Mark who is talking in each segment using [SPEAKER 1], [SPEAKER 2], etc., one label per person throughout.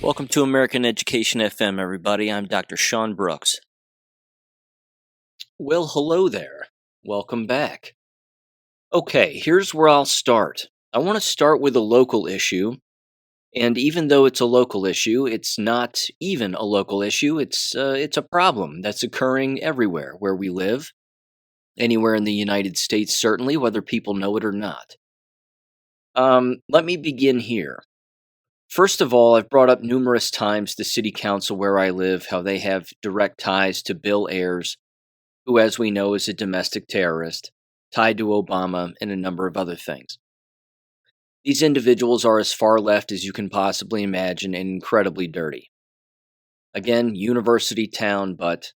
[SPEAKER 1] Welcome to American Education FM, everybody. I'm Dr. Sean Brooks. Well, hello there. Welcome back. Okay, here's where I'll start. I want to start with a local issue. And even though it's a local issue, it's not even a local issue. It's a problem that's occurring everywhere where we live, anywhere in the United States, certainly, whether people know it or not. Let me begin here. First of all, I've brought up numerous times the city council where I live, how they have direct ties to Bill Ayers, who, as we know, is a domestic terrorist, tied to Obama and a number of other things. These individuals are as far left as you can possibly imagine and incredibly dirty. Again, university town, but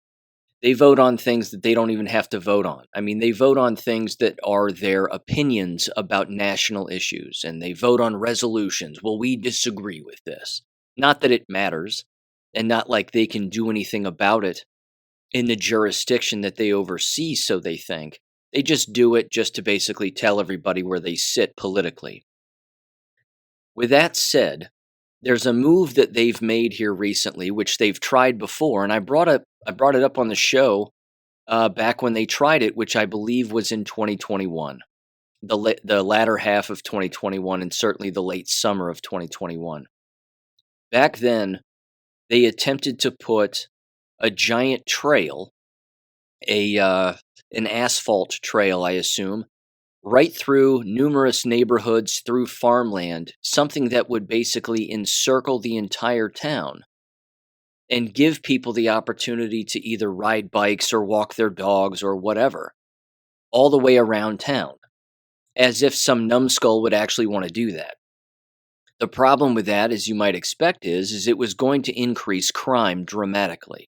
[SPEAKER 1] they vote on things that they don't even have to vote on. I mean, they vote on things that are their opinions about national issues, and they vote on resolutions. Well, we disagree with this. Not that it matters, and not like they can do anything about it in the jurisdiction that they oversee, so they think. They just do it just to basically tell everybody where they sit politically. With that said, there's a move that they've made here recently, which they've tried before, and I brought it up on the show back when they tried it, which I believe was in 2021, the latter half of 2021, and certainly the late summer of 2021. Back then, they attempted to put a giant trail, an asphalt trail, I assume, right through numerous neighborhoods, through farmland, something that would basically encircle the entire town and give people the opportunity to either ride bikes or walk their dogs or whatever, all the way around town, as if some numbskull would actually want to do that. The problem with that, as you might expect, is it was going to increase crime dramatically.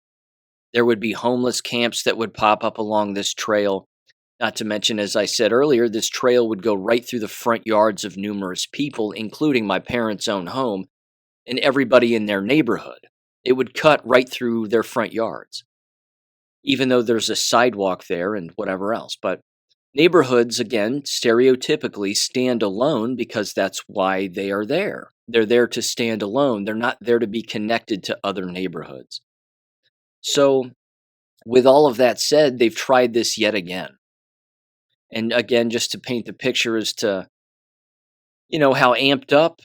[SPEAKER 1] There would be homeless camps that would pop up along this trail. Not to mention, as I said earlier, this trail would go right through the front yards of numerous people, including my parents' own home and everybody in their neighborhood. It would cut right through their front yards, even though there's a sidewalk there and whatever else. But neighborhoods, again, stereotypically stand alone because that's why they are there. They're there to stand alone. They're not there to be connected to other neighborhoods. So, with all of that said, they've tried this yet again. And again, just to paint the picture as to, how amped up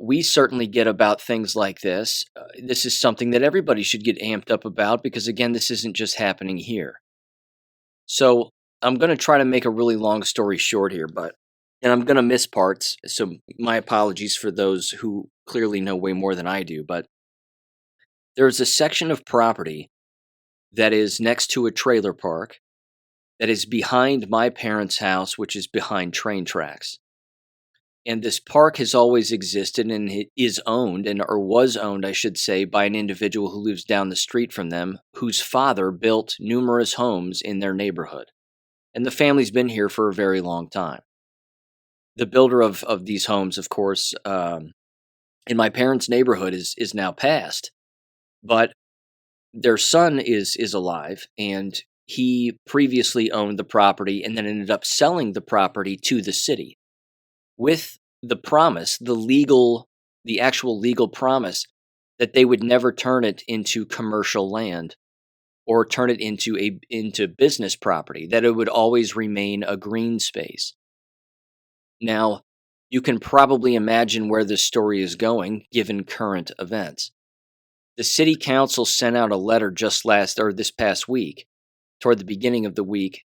[SPEAKER 1] we certainly get about things like this. This is something that everybody should get amped up about because, again, this isn't just happening here. So I'm going to try to make a really long story short here, and I'm going to miss parts. So my apologies for those who clearly know way more than I do. But there's a section of property that is next to a trailer park that is behind my parents' house, which is behind train tracks. And this park has always existed and it is owned, or was owned, I should say, by an individual who lives down the street from them, whose father built numerous homes in their neighborhood. And the family's been here for a very long time. The builder of these homes, of course, in my parents' neighborhood is now passed. But their son is alive, and he previously owned the property and then ended up selling the property to the city with the promise, the actual legal promise that they would never turn it into commercial land or turn it into business property, that it would always remain a green space. Now, you can probably imagine where this story is going given current events. The city council sent out a letter this past week, toward the beginning of the week,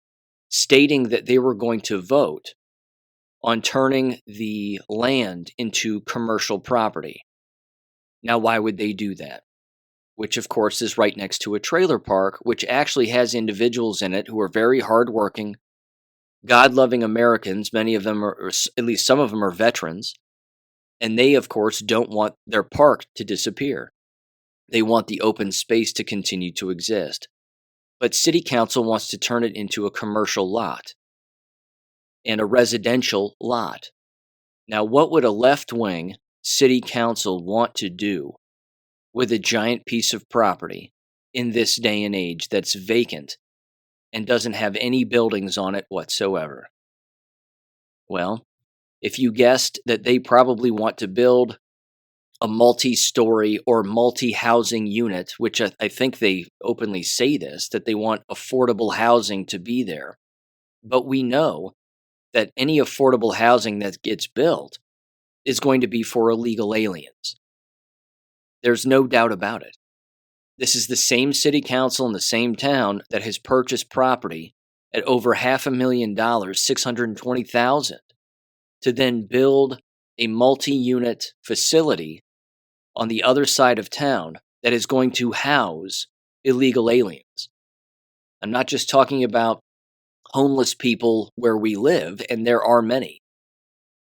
[SPEAKER 1] stating that they were going to vote on turning the land into commercial property. Now, why would they do that? Which, of course, is right next to a trailer park, which actually has individuals in it who are very hardworking, God-loving Americans. Many of them or at least some of them are veterans, and they, of course, don't want their park to disappear. They want the open space to continue to exist. But city council wants to turn it into a commercial lot and a residential lot. Now, what would a left-wing city council want to do with a giant piece of property in this day and age that's vacant and doesn't have any buildings on it whatsoever? Well, if you guessed that they probably want to build a multi-story or multi-housing unit, which I think they openly say this, that they want affordable housing to be there. But we know that any affordable housing that gets built is going to be for illegal aliens. There's no doubt about it. This is the same city council in the same town that has purchased property at over $500,000, $620,000, to then build a multi-unit facility on the other side of town that is going to house illegal aliens. I'm not just talking about homeless people where we live, and there are many,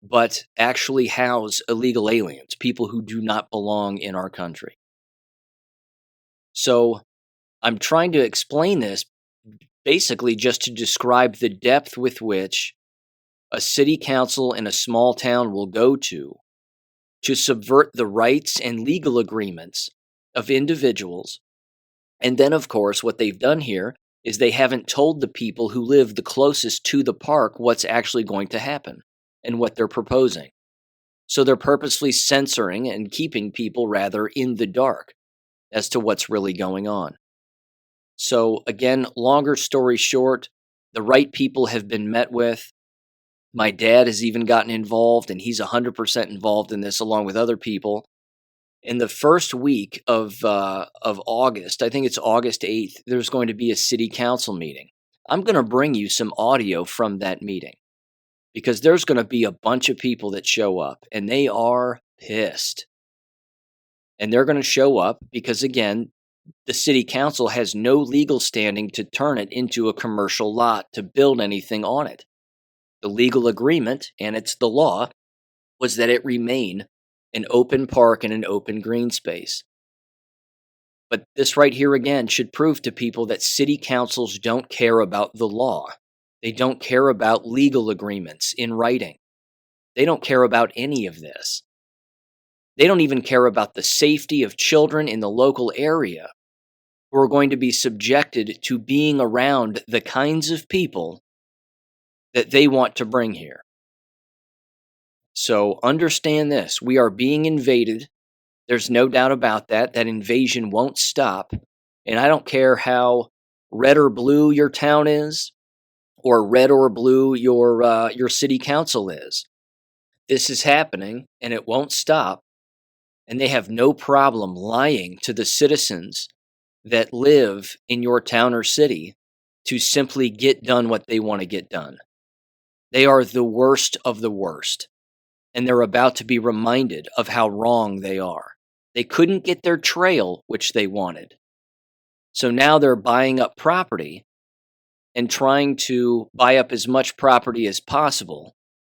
[SPEAKER 1] but actually house illegal aliens, people who do not belong in our country. So I'm trying to explain this basically just to describe the depth with which a city council in a small town will go to subvert the rights and legal agreements of individuals. And then, of course, what they've done here is they haven't told the people who live the closest to the park what's actually going to happen and what they're proposing. So they're purposely censoring and keeping people rather in the dark as to what's really going on. So again, longer story short, the right people have been met with. My dad has even gotten involved, and he's 100% involved in this along with other people. In the first week of August, I think it's August 8th, there's going to be a city council meeting. I'm going to bring you some audio from that meeting because there's going to be a bunch of people that show up, and they are pissed. And they're going to show up because, again, the city council has no legal standing to turn it into a commercial lot to build anything on it. The legal agreement, and it's the law, was that it remain an open park and an open green space. But this right here again should prove to people that city councils don't care about the law. They don't care about legal agreements in writing. They don't care about any of this. They don't even care about the safety of children in the local area who are going to be subjected to being around the kinds of people that they want to bring here. So understand this. We are being invaded. There's no doubt about that. That invasion won't stop. And I don't care how red or blue your town is, or red or blue your city council is. This is happening, and it won't stop. And they have no problem lying to the citizens that live in your town or city to simply get done what they want to get done. They are the worst of the worst, and they're about to be reminded of how wrong they are. They couldn't get their trail, which they wanted. So now they're buying up property and trying to buy up as much property as possible,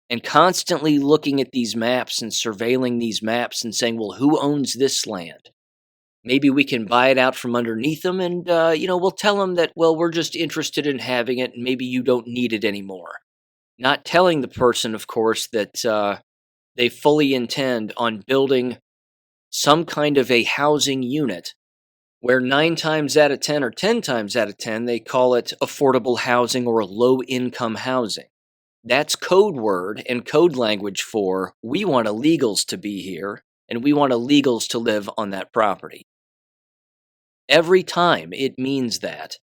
[SPEAKER 1] and constantly looking at these maps and surveilling these maps and saying, well, who owns this land? Maybe we can buy it out from underneath them, and we'll tell them that, well, we're just interested in having it, and maybe you don't need it anymore. Not telling the person, of course, that they fully intend on building some kind of a housing unit where 9 times out of 10 or 10 times out of 10, they call it affordable housing or low-income housing. That's code word and code language for we want illegals to be here and we want illegals to live on that property. Every time it means that.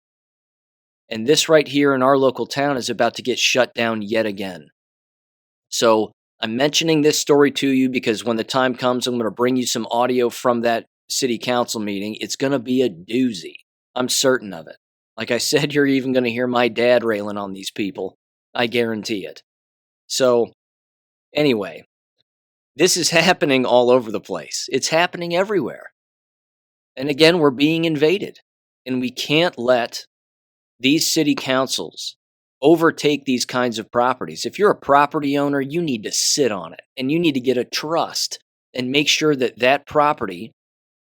[SPEAKER 1] And this right here in our local town is about to get shut down yet again. So I'm mentioning this story to you because when the time comes, I'm going to bring you some audio from that city council meeting. It's going to be a doozy. I'm certain of it. Like I said, you're even going to hear my dad railing on these people. I guarantee it. So, anyway, this is happening all over the place. It's happening everywhere. And again, we're being invaded. And we can't let these city councils overtake these kinds of properties. If you're a property owner, you need to sit on it. And you need to get a trust and make sure that that property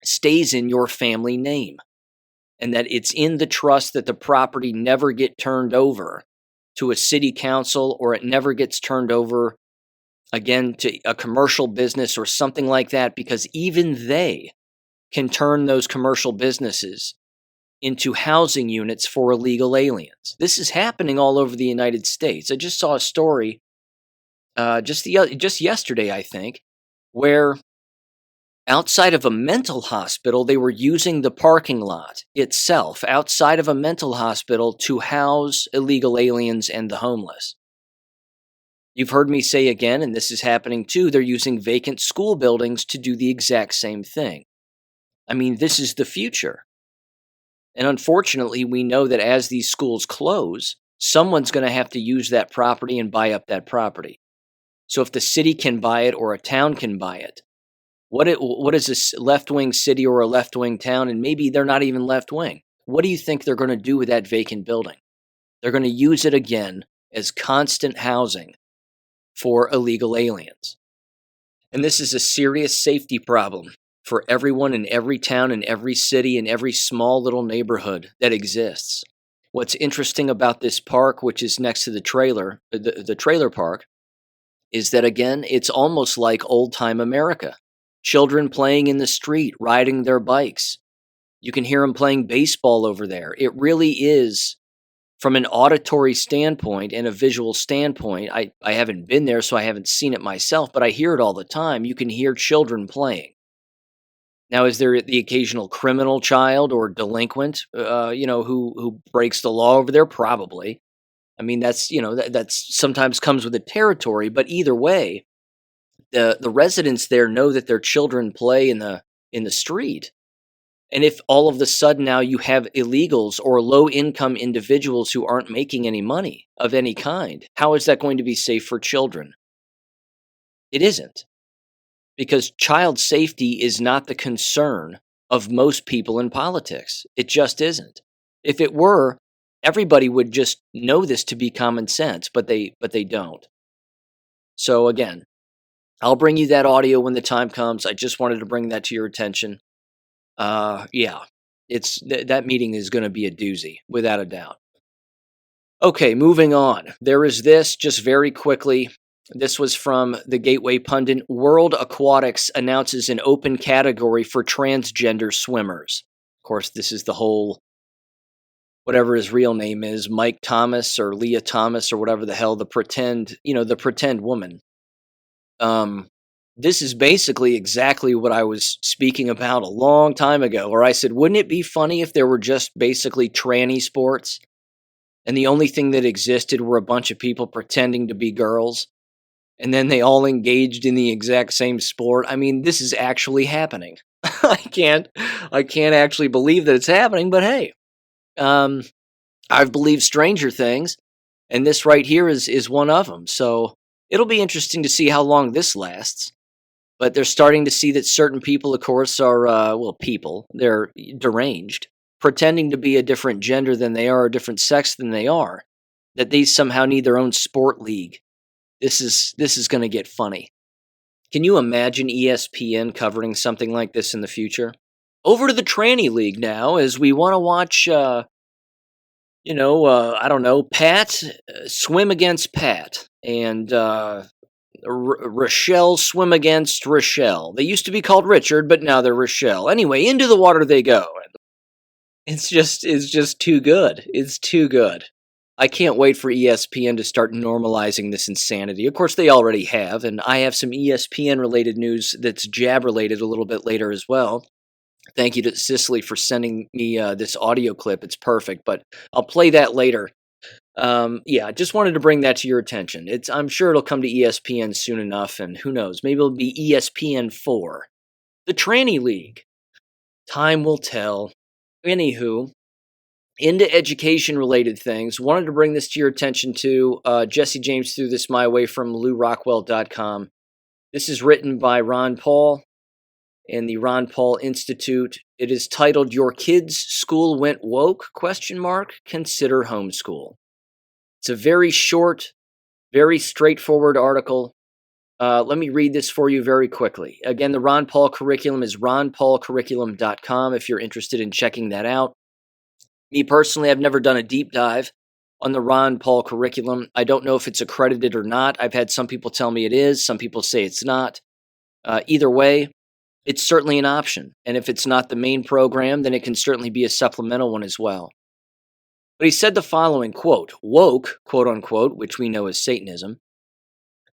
[SPEAKER 1] stays in your family name. And that it's in the trust that the property never get turned over to a city council, or it never gets turned over again to a commercial business or something like that, because even they can turn those commercial businesses into housing units for illegal aliens. This is happening all over the United States. I just saw a story just yesterday, I think, where Outside of a mental hospital, they were using the parking lot itself, outside of a mental hospital, to house illegal aliens and the homeless. You've heard me say again, and this is happening too, they're using vacant school buildings to do the exact same thing. I mean, this is the future. And unfortunately, we know that as these schools close, someone's going to have to use that property and buy up that property. So if the city can buy it or a town can buy it, what is this left-wing city or a left-wing town, and maybe they're not even left-wing, what do you think they're going to do with that vacant building? They're going to use it again as constant housing for illegal aliens. And this is a serious safety problem for everyone in every town, in every city, in every small little neighborhood that exists. What's interesting about this park, which is next to the trailer park, is that, again, it's almost like old-time America. Children playing in the street, riding their bikes. You can hear them playing baseball over there. It really is, from an auditory standpoint and a visual standpoint, I haven't been there, so I haven't seen it myself, but I hear it all the time. You can hear children playing. Now, is there the occasional criminal child or delinquent, who breaks the law over there? Probably. I mean, that's sometimes comes with the territory, but either way, the residents there know that their children play in the street. And if all of a sudden now you have illegals or low-income individuals who aren't making any money of any kind, how is that going to be safe for children? It isn't. Because child safety is not the concern of most people in politics. It just isn't. If it were, everybody would just know this to be common sense, but they don't. So again, I'll bring you that audio when the time comes. I just wanted to bring that to your attention. Yeah, that meeting is going to be a doozy, without a doubt. Okay, moving on. There is this, just very quickly. This was from the Gateway Pundit. World Aquatics announces an open category for transgender swimmers. Of course, this is the whole, whatever his real name is, Mike Thomas or Leah Thomas or whatever the hell, the pretend woman. This is basically exactly what I was speaking about a long time ago, where I said, wouldn't it be funny if there were just basically tranny sports, and the only thing that existed were a bunch of people pretending to be girls, and then they all engaged in the exact same sport? I mean, this is actually happening. I can't actually believe that it's happening, but hey, I've believed stranger things, and this right here is one of them. So it'll be interesting to see how long this lasts. But they're starting to see that certain people, of course, are, they're deranged, pretending to be a different gender than they are, a different sex than they are, that they somehow need their own sport league. This is going to get funny. Can you imagine ESPN covering something like this in the future? Over to the tranny league now, as we want to watch, Pat swim against Pat, and Rochelle swim against Rochelle. They used to be called Richard, but now they're Rochelle. Anyway, into the water they go. It's just too good. It's too good. I can't wait for ESPN to start normalizing this insanity. Of course, they already have, and I have some ESPN-related news that's jab-related a little bit later as well. Thank you to Cicely for sending me this audio clip. It's perfect, but I'll play that later. Just wanted to bring that to your attention. I'm sure it'll come to ESPN soon enough, and who knows, maybe it'll be ESPN4. The Tranny League. Time will tell. Anywho, into education-related things, wanted to bring this to your attention too. Jesse James threw this my way from LouRockwell.com. This is written by Ron Paul and the Ron Paul Institute. It is titled, Your Kid's School Went Woke? Consider homeschool. It's a very short, very straightforward article. Let me read this for you very quickly. Again, the Ron Paul curriculum is ronpaulcurriculum.com if you're interested in checking that out. Me personally, I've never done a deep dive on the Ron Paul curriculum. I don't know if it's accredited or not. I've had some people tell me it is. Some people say it's not. Either way, it's certainly an option. And if it's not the main program, then it can certainly be a supplemental one as well. But he said the following, quote, woke, quote unquote, which we know as Satanism,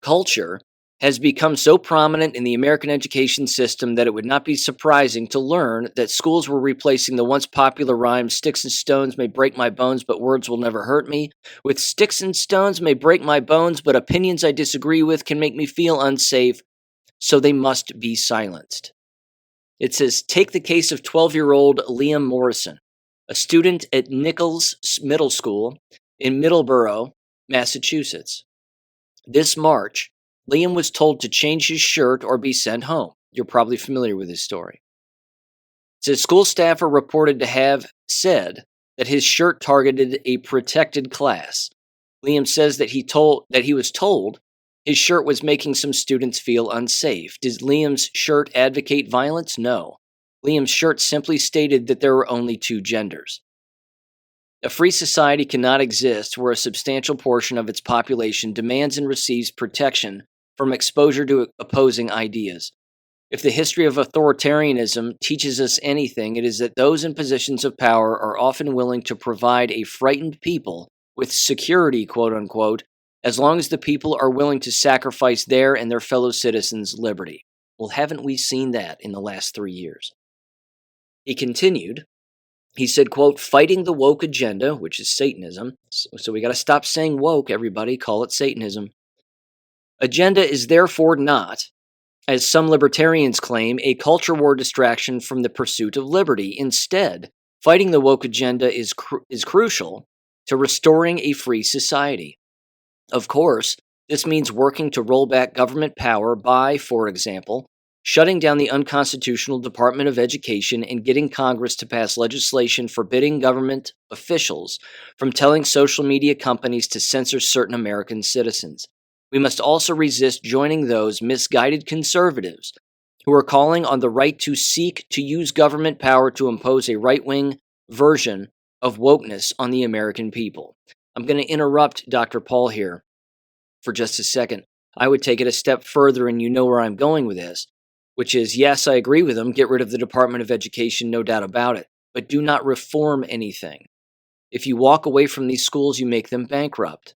[SPEAKER 1] culture has become so prominent in the American education system that it would not be surprising to learn that schools were replacing the once popular rhyme, "Sticks and stones may break my bones, but words will never hurt me," with "Sticks and stones may break my bones, but opinions I disagree with can make me feel unsafe, so they must be silenced." It says, take the case of 12-year-old Liam Morrison, a student at Nichols Middle School in Middleborough, Massachusetts. This March, Liam was told to change his shirt or be sent home. You're probably familiar with his story. It says school staff are reported to have said that his shirt targeted a protected class. Liam says that he was told his shirt was making some students feel unsafe. Did Liam's shirt advocate violence? No. Liam's shirt simply stated that there were only two genders. A free society cannot exist where a substantial portion of its population demands and receives protection from exposure to opposing ideas. If the history of authoritarianism teaches us anything, it is that those in positions of power are often willing to provide a frightened people with security, quote unquote, as long as the people are willing to sacrifice their and their fellow citizens' liberty. Well, haven't we seen that in the last 3 years? He continued, he said, quote, fighting the woke agenda, which is Satanism. So we got to stop saying woke, everybody. Call it Satanism. Agenda is therefore not, as some libertarians claim, a culture war distraction from the pursuit of liberty. Instead, fighting the woke agenda is crucial to restoring a free society. Of course, this means working to roll back government power by, for example, shutting down the unconstitutional Department of Education and getting Congress to pass legislation forbidding government officials from telling social media companies to censor certain American citizens. We must also resist joining those misguided conservatives who are calling on the right to seek to use government power to impose a right-wing version of wokeness on the American people. I'm going to interrupt Dr. Paul here for just a second. I would take it a step further, and you know where I'm going with this, which is, yes, I agree with him. Get rid of the Department of Education, no doubt about it. But do not reform anything. If you walk away from these schools, you make them bankrupt.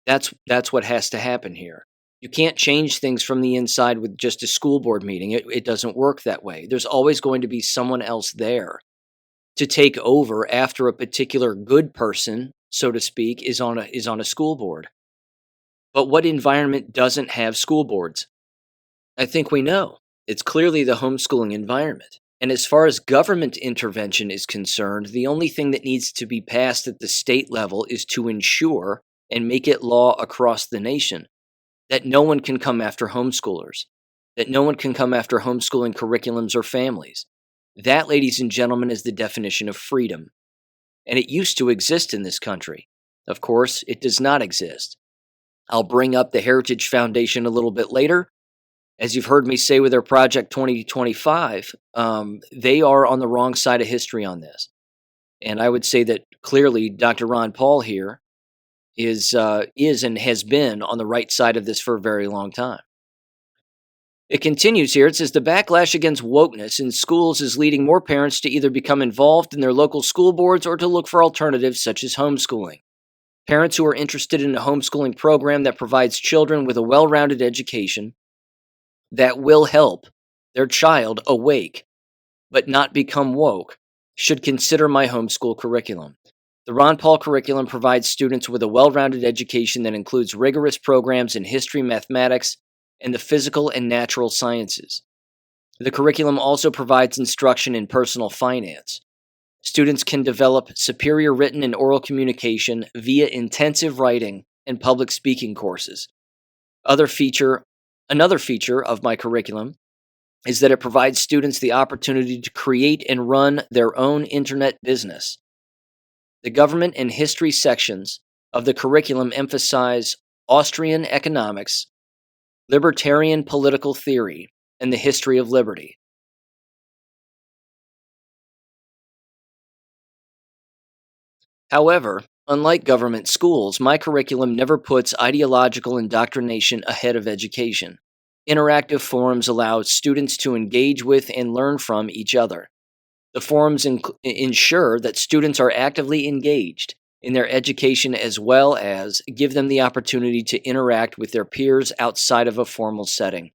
[SPEAKER 1] That's what has to happen here. You can't change things from the inside with just a school board meeting. It doesn't work that way. There's always going to be someone else there to take over after a particular good person, so to speak, is on a school board. But what environment doesn't have school boards? I think we know. It's clearly the homeschooling environment. And as far as government intervention is concerned, the only thing that needs to be passed at the state level is to ensure and make it law across the nation that no one can come after homeschoolers, that no one can come after homeschooling curriculums or families. That, ladies and gentlemen, is the definition of freedom. And it used to exist in this country. Of course, it does not exist. I'll bring up the Heritage Foundation a little bit later. As you've heard me say with their Project 2025, they are on the wrong side of history on this. And I would say that clearly Dr. Ron Paul here is and has been on the right side of this for a very long time. It continues here. It says, the backlash against wokeness in schools is leading more parents to either become involved in their local school boards or to look for alternatives such as homeschooling. Parents who are interested in a homeschooling program that provides children with a well-rounded education that will help their child awake but not become woke should consider my homeschool curriculum. The Ron Paul curriculum provides students with a well-rounded education that includes rigorous programs in history, mathematics, and the physical and natural sciences. The curriculum also provides instruction in personal finance. Students can develop superior written and oral communication via intensive writing and public speaking courses. Another feature of my curriculum is that it provides students the opportunity to create and run their own internet business. The government and history sections of the curriculum emphasize Austrian economics, libertarian political theory, and the history of liberty. However, unlike government schools, my curriculum never puts ideological indoctrination ahead of education. Interactive forums allow students to engage with and learn from each other. The forums ensure that students are actively engaged in their education, as well as give them the opportunity to interact with their peers outside of a formal setting.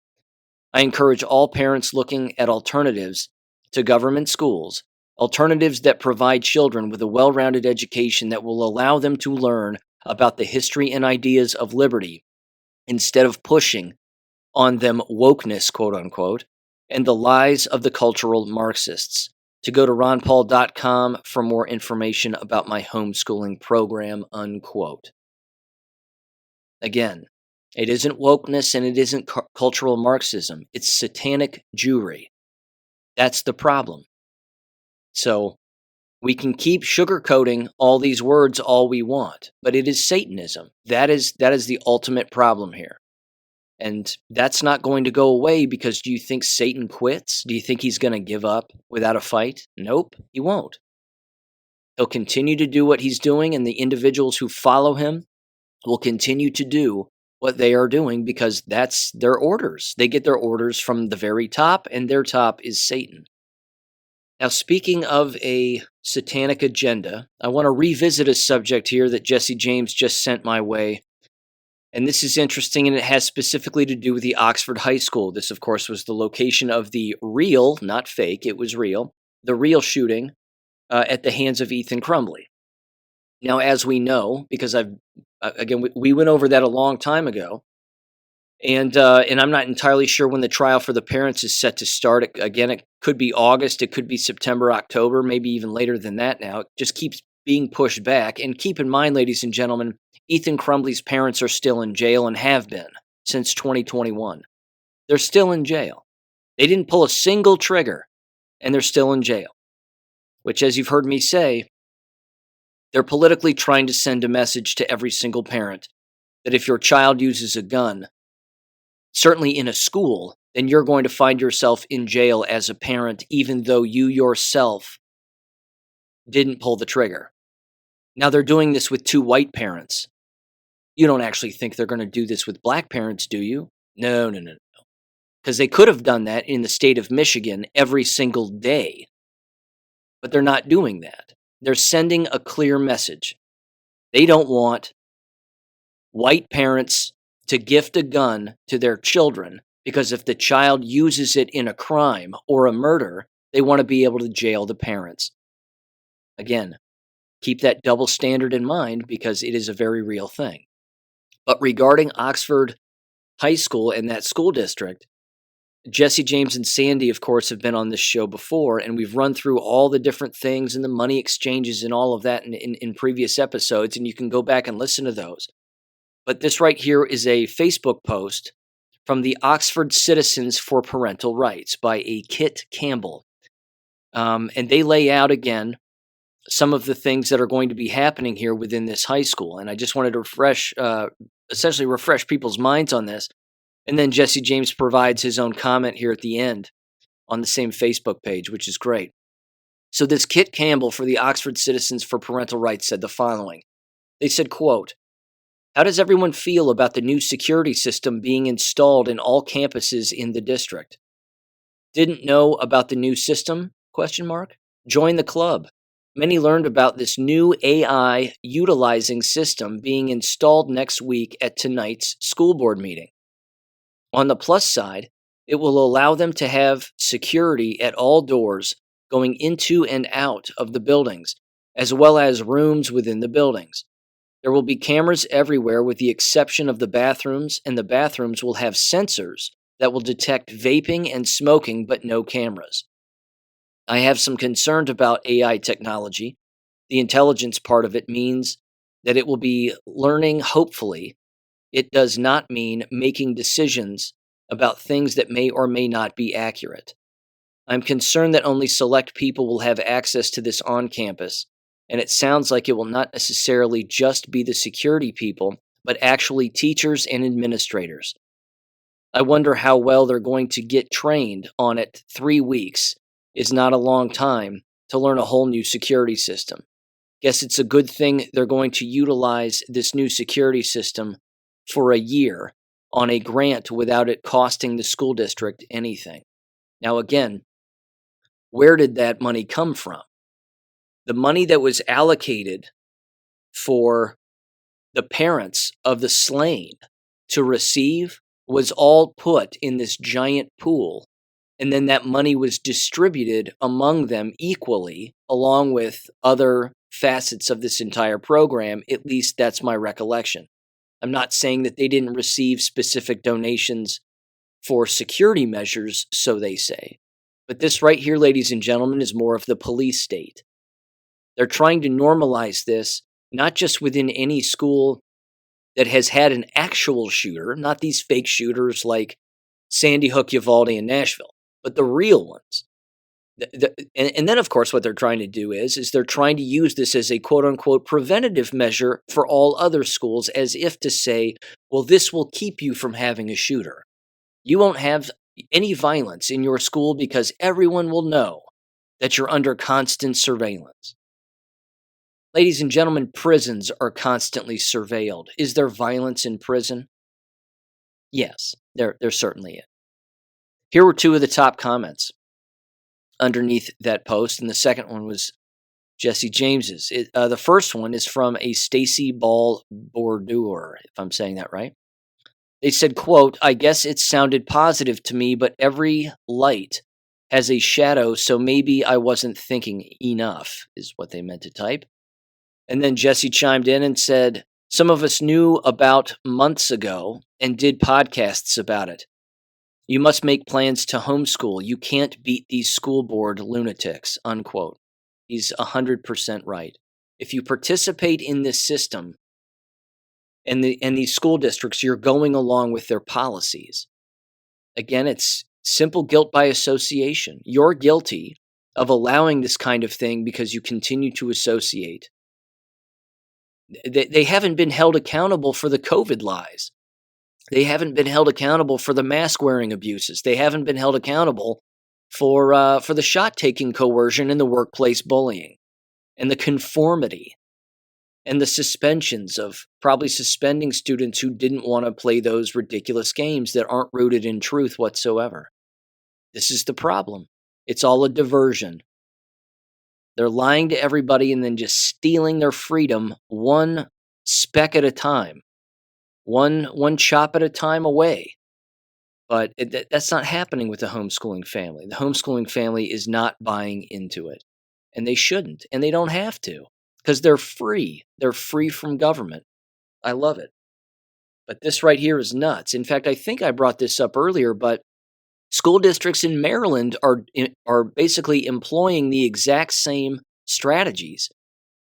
[SPEAKER 1] I encourage all parents looking at alternatives to government schools, alternatives that provide children with a well rounded education that will allow them to learn about the history and ideas of liberty instead of pushing on them wokeness, quote unquote, and the lies of the cultural Marxists. To go to ronpaul.com for more information about my homeschooling program, unquote. Again, it isn't wokeness and it isn't cultural Marxism. It's satanic Jewry. That's the problem. So we can keep sugarcoating all these words all we want, but it is Satanism. That is the ultimate problem here. And that's not going to go away because do you think Satan quits? Do you think he's going to give up without a fight? Nope, he won't. He'll continue to do what he's doing, and the individuals who follow him will continue to do what they are doing because that's their orders. They get their orders from the very top, and their top is Satan. Now, speaking of a satanic agenda, I want to revisit a subject here that Jesse James just sent my way. And this is interesting, and it has specifically to do with the Oxford High School. This, of course, was the location of the real, not fake, it was real, the real shooting at the hands of Ethan Crumbley. Now, as we know, because we went over that a long time ago, and I'm not entirely sure when the trial for the parents is set to start. Again, it could be August, it could be September, October, maybe even later than that now. It just keeps being pushed back. And keep in mind, ladies and gentlemen, Ethan Crumbley's parents are still in jail and have been since 2021. They're still in jail. They didn't pull a single trigger, and they're still in jail, which, as you've heard me say, they're politically trying to send a message to every single parent that if your child uses a gun, certainly in a school, then you're going to find yourself in jail as a parent, even though you yourself didn't pull the trigger. Now, they're doing this with two white parents. You don't actually think they're going to do this with black parents, do you? No. Because they could have done that in the state of Michigan every single day. But they're not doing that. They're sending a clear message. They don't want white parents to gift a gun to their children because if the child uses it in a crime or a murder, they want to be able to jail the parents. Again, keep that double standard in mind because it is a very real thing. But regarding Oxford High School and that school district, Jesse James and Sandy, of course, have been on this show before, and we've run through all the different things and the money exchanges and all of that in previous episodes, and you can go back and listen to those. But this right here is a Facebook post from the Oxford Citizens for Parental Rights by a Kit Campbell. And they lay out, again, some of the things that are going to be happening here within this high school. And I just wanted to essentially refresh people's minds on this. And then Jesse James provides his own comment here at the end on the same Facebook page, which is great. So this Kit Campbell for the Oxford Citizens for Parental Rights said the following. They said, quote, "How does everyone feel about the new security system being installed in all campuses in the district? Didn't know about the new system? Question mark. Join the club. Many learned about this new AI utilizing system being installed next week at tonight's school board meeting. On the plus side, it will allow them to have security at all doors going into and out of the buildings, as well as rooms within the buildings. There will be cameras everywhere with the exception of the bathrooms, and the bathrooms will have sensors that will detect vaping and smoking, but no cameras. I have some concerns about AI technology. The intelligence part of it means that it will be learning, hopefully. It does not mean making decisions about things that may or may not be accurate. I'm concerned that only select people will have access to this on campus, and it sounds like it will not necessarily just be the security people, but actually teachers and administrators. I wonder how well they're going to get trained on it. 3 weeks is not a long time to learn a whole new security system. Guess it's a good thing they're going to utilize this new security system for a year on a grant without it costing the school district anything. Now again, where did that money come from? The money that was allocated for the parents of the slain to receive was all put in this giant pool. And then that money was distributed among them equally, along with other facets of this entire program. At least that's my recollection. I'm not saying that they didn't receive specific donations for security measures, so they say. But this right here, ladies and gentlemen, is more of the police state. They're trying to normalize this, not just within any school that has had an actual shooter, not these fake shooters like Sandy Hook, Uvalde, and Nashville, but the real ones. And then, of course, what they're trying to do is they're trying to use this as a quote-unquote preventative measure for all other schools, as if to say, well, this will keep you from having a shooter. You won't have any violence in your school because everyone will know that you're under constant surveillance. Ladies and gentlemen, prisons are constantly surveilled. Is there violence in prison? Yes, there certainly is. Here were two of the top comments underneath that post, and the second one was Jesse James's. The first one is from a Stacy Ball Bordeaux, if I'm saying that right. They said, quote, "I guess it sounded positive to me, but every light has a shadow, so maybe I wasn't thinking enough," is what they meant to type. And then Jesse chimed in and said, "Some of us knew about months ago and did podcasts about it. You must make plans to homeschool. You can't beat these school board lunatics," unquote. He's 100% right. If you participate in this system and these school districts, you're going along with their policies. Again, it's simple guilt by association. You're guilty of allowing this kind of thing because you continue to associate. They haven't been held accountable for the COVID lies. They haven't been held accountable for the mask wearing abuses. They haven't been held accountable for the shot taking coercion and the workplace bullying and the conformity and the suspensions of probably suspending students who didn't want to play those ridiculous games that aren't rooted in truth whatsoever. This is the problem. It's all a diversion. They're lying to everybody and then just stealing their freedom one speck at a time, one chop at a time away. But that's not happening with the homeschooling family. The homeschooling family is not buying into it, and they shouldn't, and they don't have to, because they're free. They're free from government. I love it. But this right here is nuts. In fact, I think I brought this up earlier, but school districts in Maryland are basically employing the exact same strategies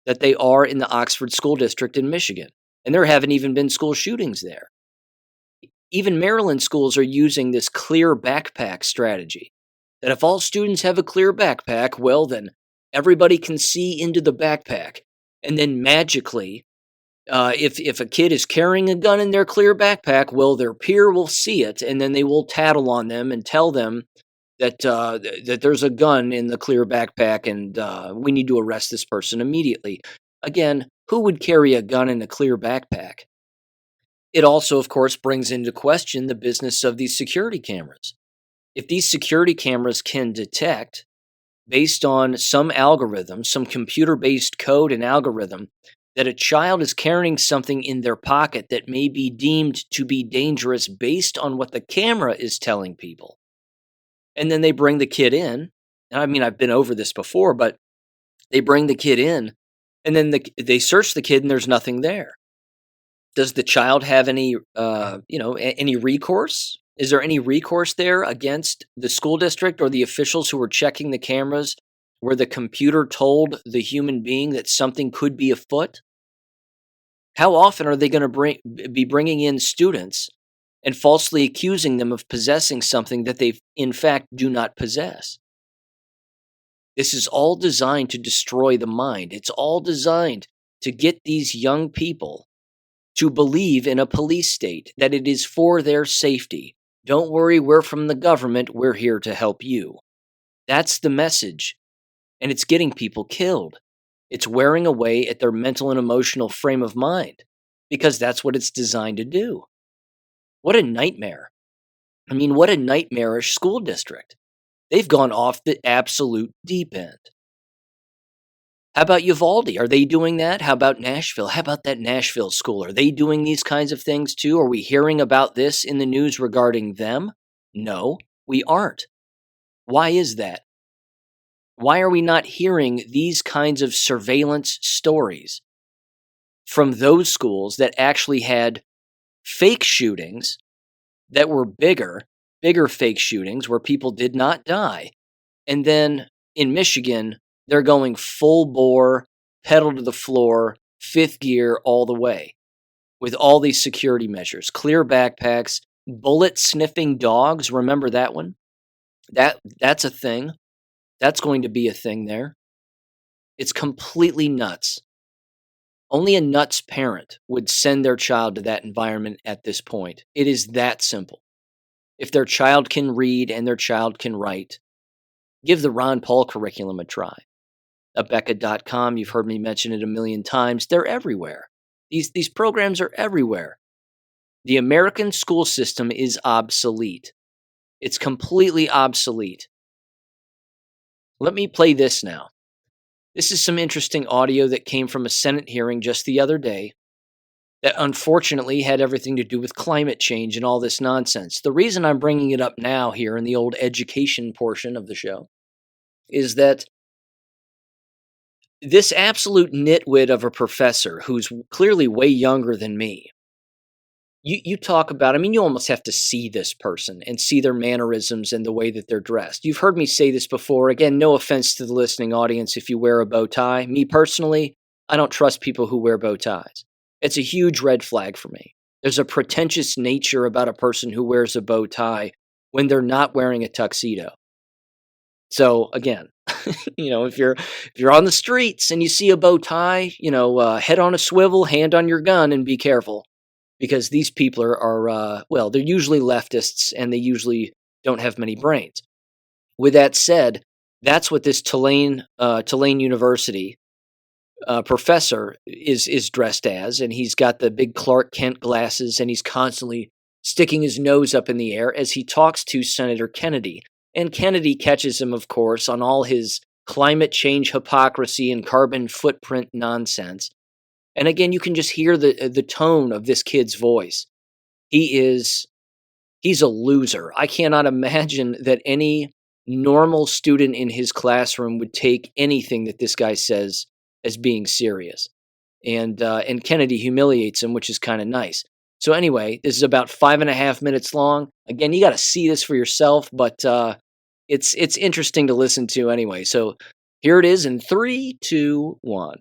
[SPEAKER 1] that they are in the Oxford School District in Michigan. And there haven't even been school shootings there. Even Maryland schools are using this clear backpack strategy. That if all students have a clear backpack, well, then everybody can see into the backpack. And then magically, if a kid is carrying a gun in their clear backpack, well, their peer will see it, and then they will tattle on them and tell them that that there's a gun in the clear backpack, and we need to arrest this person immediately. Again, who would carry a gun in a clear backpack? It also, of course, brings into question the business of these security cameras. If these security cameras can detect, based on some algorithm, some computer-based code and algorithm, that a child is carrying something in their pocket that may be deemed to be dangerous based on what the camera is telling people, and then they bring the kid in, and I mean, I've been over this before, but they bring the kid in, and then they search the kid, and there's nothing there. Does the child have any, any recourse? Is there any recourse there against the school district or the officials who are checking the cameras where the computer told the human being that something could be afoot? How often are they going to be bringing in students and falsely accusing them of possessing something that they, in fact, do not possess? This is all designed to destroy the mind. It's all designed to get these young people to believe in a police state, that it is for their safety. Don't worry, we're from the government. We're here to help you. That's the message. And it's getting people killed. It's wearing away at their mental and emotional frame of mind, because that's what it's designed to do. What a nightmare. I mean, what a nightmarish school district. They've gone off the absolute deep end. How about Uvalde? Are they doing that? How about Nashville? How about that Nashville school? Are they doing these kinds of things too? Are we hearing about this in the news regarding them? No, we aren't. Why is that? Why are we not hearing these kinds of surveillance stories from those schools that actually had fake shootings that were bigger fake shootings where people did not die? And then in Michigan, they're going full bore, pedal to the floor, fifth gear all the way with all these security measures, clear backpacks, bullet sniffing dogs. Remember that one? That's a thing. That's going to be a thing there. It's completely nuts. Only a nuts parent would send their child to that environment at this point. It is that simple. If their child can read and their child can write, give the Ron Paul curriculum a try. Abeka.com, you've heard me mention it a million times. They're everywhere. These programs are everywhere. The American school system is obsolete. It's completely obsolete. Let me play this now. This is some interesting audio that came from a Senate hearing just the other day that unfortunately had everything to do with climate change and all this nonsense. The reason I'm bringing it up now here in the old education portion of the show is that this absolute nitwit of a professor who's clearly way younger than me, you talk about, I mean, you almost have to see this person and see their mannerisms and the way that they're dressed. You've heard me say this before. Again, no offense to the listening audience if you wear a bow tie. Me personally, I don't trust people who wear bow ties. It's a huge red flag for me. There's a pretentious nature about a person who wears a bow tie when they're not wearing a tuxedo. So again, if you're on the streets and you see a bow tie, head on a swivel, hand on your gun, and be careful, because these people are they're usually leftists and they usually don't have many brains. With that said, that's what this Tulane University professor is dressed as, and he's got the big Clark Kent glasses, and he's constantly sticking his nose up in the air as he talks to Senator Kennedy. And Kennedy catches him, of course, on all his climate change hypocrisy and carbon footprint nonsense. And again, you can just hear the tone of this kid's voice. He's a loser. I cannot imagine that any normal student in his classroom would take anything that this guy says as being serious. And Kennedy humiliates him, which is kind of nice. So anyway, this is about 5.5 minutes long. Again, you got to see this for yourself, but it's interesting to listen to anyway. So here it is in 3, 2, 1.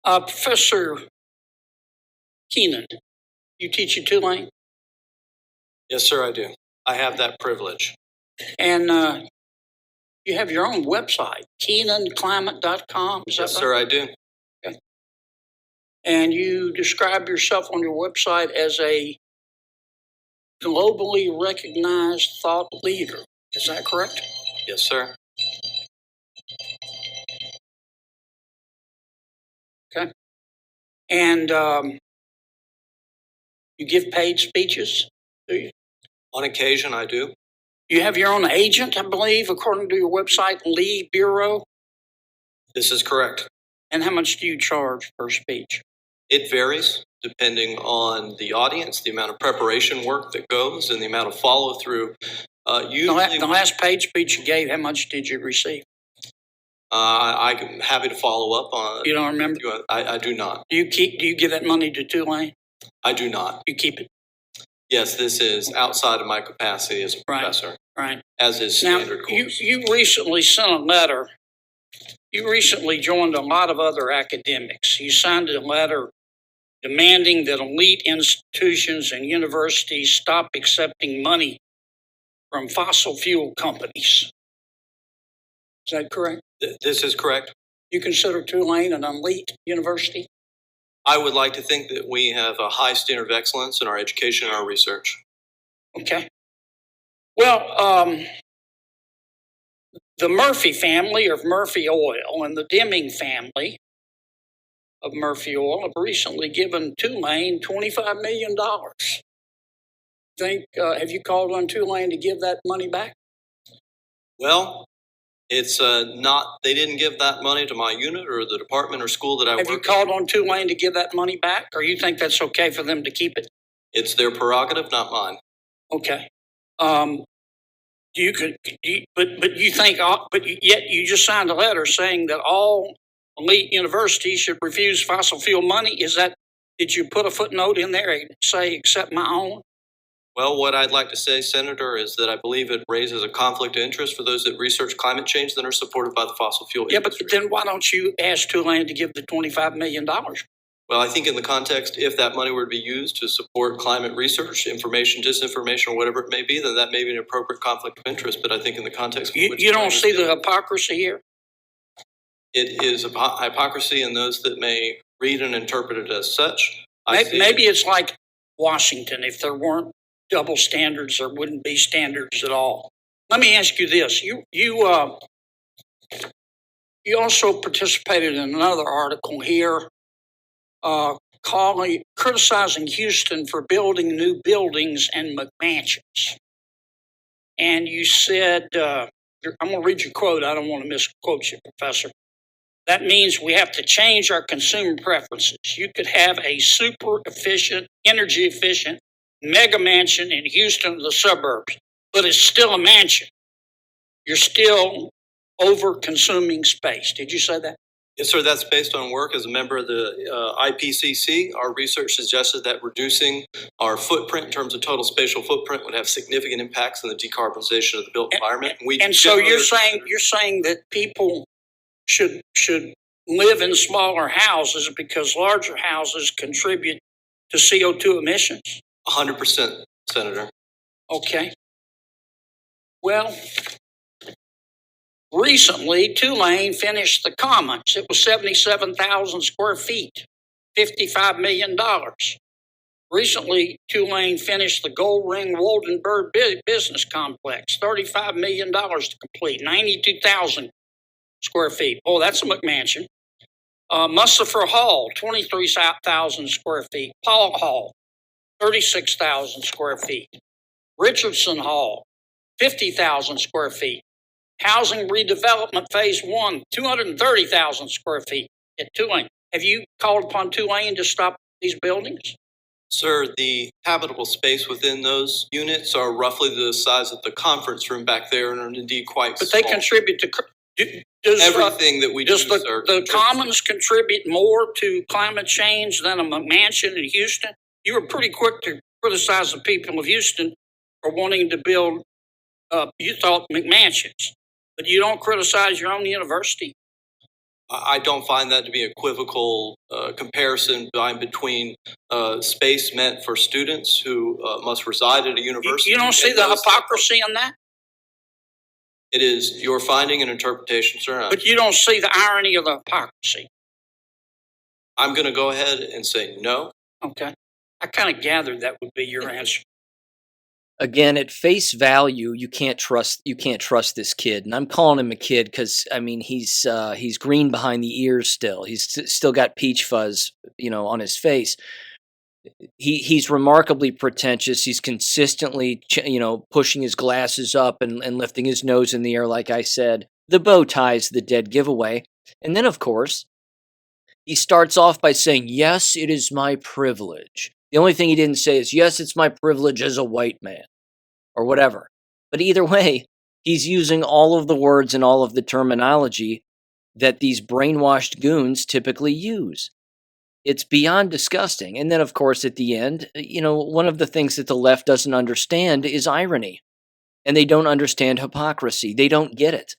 [SPEAKER 2] Professor Keenan, you teach at Tulane?
[SPEAKER 3] Yes, sir, I do. I have that privilege.
[SPEAKER 2] And you have your own website, KeenanClimate.com, is that right?
[SPEAKER 3] Yes, sir, I do.
[SPEAKER 2] Okay. And you describe yourself on your website as a globally recognized thought leader. Is that correct?
[SPEAKER 3] Yes, sir.
[SPEAKER 2] Okay. And you give paid speeches, do you?
[SPEAKER 3] On occasion, I do.
[SPEAKER 2] You have your own agent, I believe, according to your website, Lee Bureau.
[SPEAKER 3] This is correct.
[SPEAKER 2] And how much do you charge per speech?
[SPEAKER 3] It varies depending on the audience, the amount of preparation work that goes, and the amount of follow-through. Usually,
[SPEAKER 2] the last paid speech you gave, how much did you receive?
[SPEAKER 3] I'm happy to follow up on.
[SPEAKER 2] You don't remember?
[SPEAKER 3] I do not.
[SPEAKER 2] Do you give that money to Tulane?
[SPEAKER 3] I do not.
[SPEAKER 2] You keep it?
[SPEAKER 3] Yes, this is outside of my capacity as a professor.
[SPEAKER 2] Right.
[SPEAKER 3] As is standard course.
[SPEAKER 2] You recently sent a letter. You recently joined a lot of other academics. You signed a letter demanding that elite institutions and universities stop accepting money from fossil fuel companies. Is that correct?
[SPEAKER 3] This is correct.
[SPEAKER 2] You consider Tulane an elite university?
[SPEAKER 3] I would like to think that we have a high standard of excellence in our education and our research.
[SPEAKER 2] Okay. Well, the Murphy family of Murphy Oil and the Deming family of Murphy Oil have recently given Tulane $25 million. Have you called on Tulane to give that money back?
[SPEAKER 3] Well, It's not, they didn't give that money to my unit or the department or school that I work
[SPEAKER 2] Have you
[SPEAKER 3] in.
[SPEAKER 2] called on Tulane to give that money back, or you think that's okay for them to keep it?
[SPEAKER 3] It's their prerogative, not mine.
[SPEAKER 2] Okay. But you think, yet you just signed a letter saying that all elite universities should refuse fossil fuel money. Did you put a footnote in there and say, except my own?
[SPEAKER 3] Well, what I'd like to say, Senator, is that I believe it raises a conflict of interest for those that research climate change that are supported by the fossil fuel industry.
[SPEAKER 2] But then why don't you ask Tulane to give the $25 million?
[SPEAKER 3] Well, I think in the context, if that money were to be used to support climate research, information, disinformation, or whatever it may be, then that may be an appropriate conflict of interest. But I think in the context in which
[SPEAKER 2] You don't see the hypocrisy here?
[SPEAKER 3] It is a hypocrisy in those that may read and interpret it as such.
[SPEAKER 2] Maybe it's like Washington. If there weren't double standards, there wouldn't be standards at all. Let me ask you this. You also participated in another article here criticizing Houston for building new buildings and McMansions. And you said, I'm going to read your quote. I don't want to misquote you, Professor. That means we have to change our consumer preferences. You could have a super efficient, energy efficient mega mansion in Houston or the suburbs, but it's still a mansion. You're still over consuming space. Did you say that?
[SPEAKER 3] Yes, sir. That's based on work as a member of the IPCC. Our research suggested that reducing our footprint in terms of total spatial footprint would have significant impacts on the decarbonization of the built environment.
[SPEAKER 2] So you're saying that people should live in smaller houses because larger houses contribute to CO2 emissions?
[SPEAKER 3] 100%, Senator.
[SPEAKER 2] Okay. Well, recently, Tulane finished the Commons. It was 77,000 square feet, $55 million. Recently, Tulane finished the Gold Ring Woldenberg Business Complex, $35 million to complete, 92,000 square feet. Oh, that's a McMansion. Mustafa Hall, 23,000 square feet. Paul Hall, 36,000 square feet. Richardson Hall, 50,000 square feet. Housing redevelopment phase 1, 230,000 square feet at Tulane. Have you called upon Tulane to stop these buildings?
[SPEAKER 3] Sir, the habitable space within those units are roughly the size of the conference room back there and are indeed quite small.
[SPEAKER 2] But they contribute to...
[SPEAKER 3] Everything that we do,
[SPEAKER 2] sir. Does the Commons contribute more to climate change than a McMansion in Houston? You were pretty quick to criticize the people of Houston for wanting to build, you thought, McMansions. But you don't criticize your own university.
[SPEAKER 3] I don't find that to be an equivocal comparison between space meant for students who must reside at a university.
[SPEAKER 2] You don't see the hypocrisy in that?
[SPEAKER 3] It is your finding and interpretation, sir.
[SPEAKER 2] But you don't see the irony of the hypocrisy.
[SPEAKER 3] I'm going to go ahead and say no. Okay.
[SPEAKER 2] I kind of gathered that would be your answer.
[SPEAKER 1] Again, at face value, you can't trust this kid, and I'm calling him a kid because I mean he's green behind the ears still. He's still got peach fuzz, on his face. He's remarkably pretentious. He's consistently, pushing his glasses up and lifting his nose in the air. Like I said, the bow tie's the dead giveaway, and then of course he starts off by saying, "Yes, it is my privilege." The only thing he didn't say is, "Yes, it's my privilege as a white man," or whatever. But either way, he's using all of the words and all of the terminology that these brainwashed goons typically use. It's beyond disgusting. And then, of course, at the end, one of the things that the left doesn't understand is irony. And they don't understand hypocrisy. They don't get it.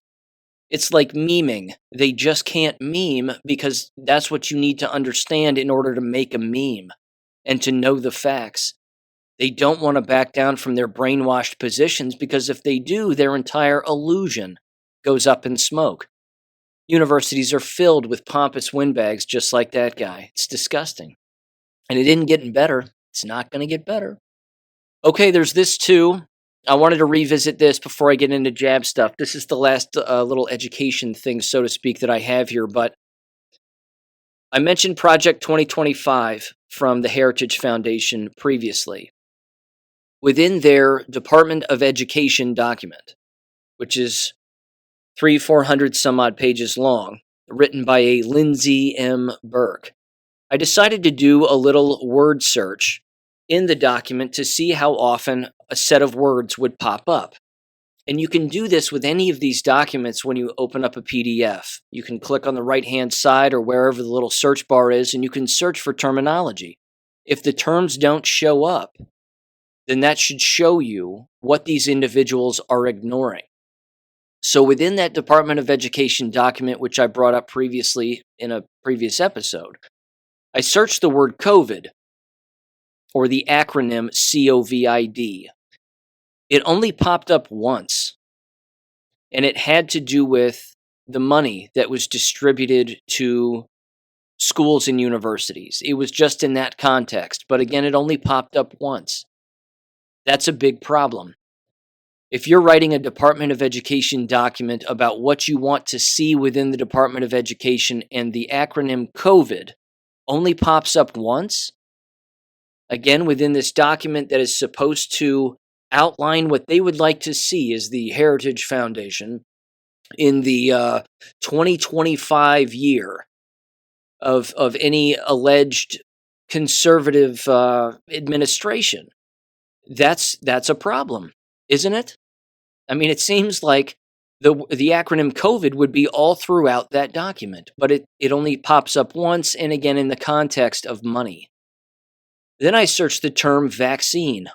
[SPEAKER 1] It's like memeing. They just can't meme because that's what you need to understand in order to make a meme and to know the facts. They don't want to back down from their brainwashed positions because if they do, their entire illusion goes up in smoke. Universities are filled with pompous windbags just like that guy. It's disgusting. And it isn't getting better. It's not going to get better. Okay, there's this too. I wanted to revisit this before I get into jab stuff. This is the last little education thing, so to speak, that I have here. But I mentioned Project 2025 from the Heritage Foundation previously. Within their Department of Education document, which is 400 some odd pages long, written by a Lindsay M. Burke. I decided to do a little word search in the document to see how often a set of words would pop up. And you can do this with any of these documents when you open up a PDF. You can click on the right-hand side or wherever the little search bar is, and you can search for terminology. If the terms don't show up, then that should show you what these individuals are ignoring. So within that Department of Education document, which I brought up previously in a previous episode, I searched the word COVID, or the acronym COVID. It only popped up once, and it had to do with the money that was distributed to schools and universities. It was just in that context, but again, it only popped up once. That's a big problem. If you're writing a Department of Education document about what you want to see within the Department of Education and the acronym COVID only pops up once, again, within this document that is supposed to outline what they would like to see as the Heritage Foundation in the 2025 year of any alleged conservative administration. That's a problem, isn't it? I mean, it seems like the acronym COVID would be all throughout that document, but it only pops up once, and again in the context of money. Then I searched the term vaccine.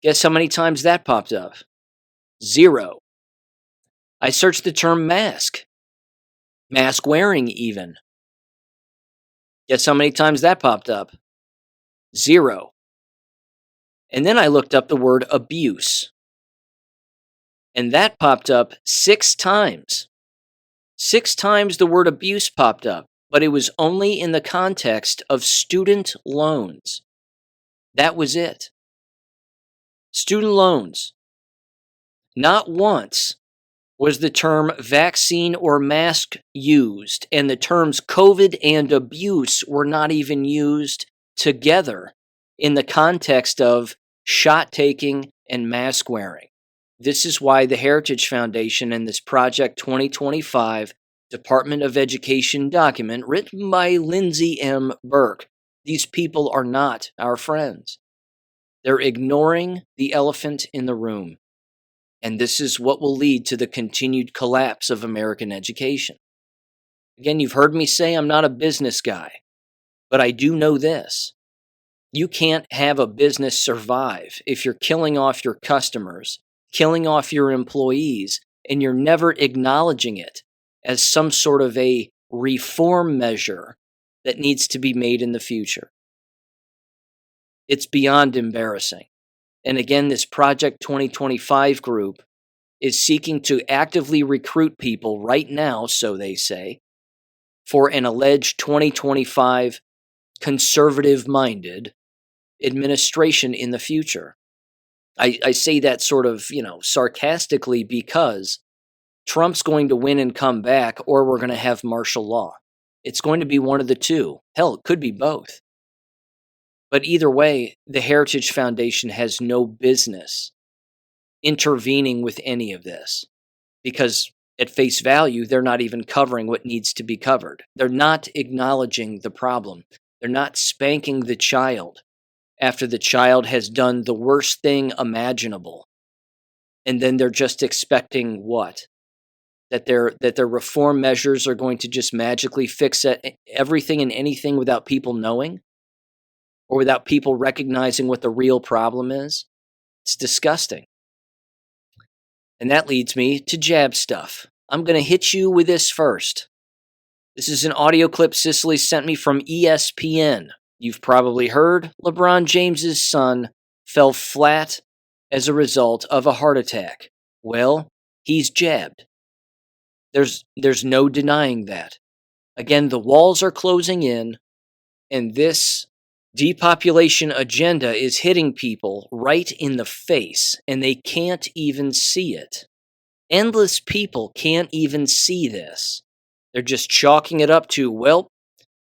[SPEAKER 1] Guess how many times that popped up? 0. I searched the term mask. Mask wearing even. Guess how many times that popped up? 0. And then I looked up the word abuse. And that popped up 6 times. 6 times the word abuse popped up, but it was only in the context of student loans. That was it. Student loans. Not once was the term vaccine or mask used, and the terms COVID and abuse were not even used together in the context of shot taking and mask wearing. This is why the Heritage Foundation and this Project 2025 Department of Education document written by Lindsay M. Burke, these people are not our friends. They're ignoring the elephant in the room. And this is what will lead to the continued collapse of American education. Again, you've heard me say I'm not a business guy, but I do know this. You can't have a business survive if you're killing off your customers, killing off your employees, and you're never acknowledging it as some sort of a reform measure that needs to be made in the future. It's beyond embarrassing. And again, this Project 2025 group is seeking to actively recruit people right now, so they say, for an alleged 2025 conservative-minded administration in the future. I say that sort of, sarcastically because Trump's going to win and come back, or we're going to have martial law. It's going to be one of the two. Hell, it could be both. But either way, the Heritage Foundation has no business intervening with any of this because at face value, they're not even covering what needs to be covered. They're not acknowledging the problem. They're not spanking the child after the child has done the worst thing imaginable. And then they're just expecting what? That their reform measures are going to just magically fix everything and anything without people knowing? Or without people recognizing what the real problem is? It's disgusting. And that leads me to jab stuff. I'm going to hit you with this first. This is an audio clip Cicely sent me from ESPN. You've probably heard LeBron James's son fell flat as a result of a heart attack. Well, he's jabbed. There's no denying that. Again, the walls are closing in, and this depopulation agenda is hitting people right in the face, and they can't even see it. Endless people can't even see this. They're just chalking it up to, well,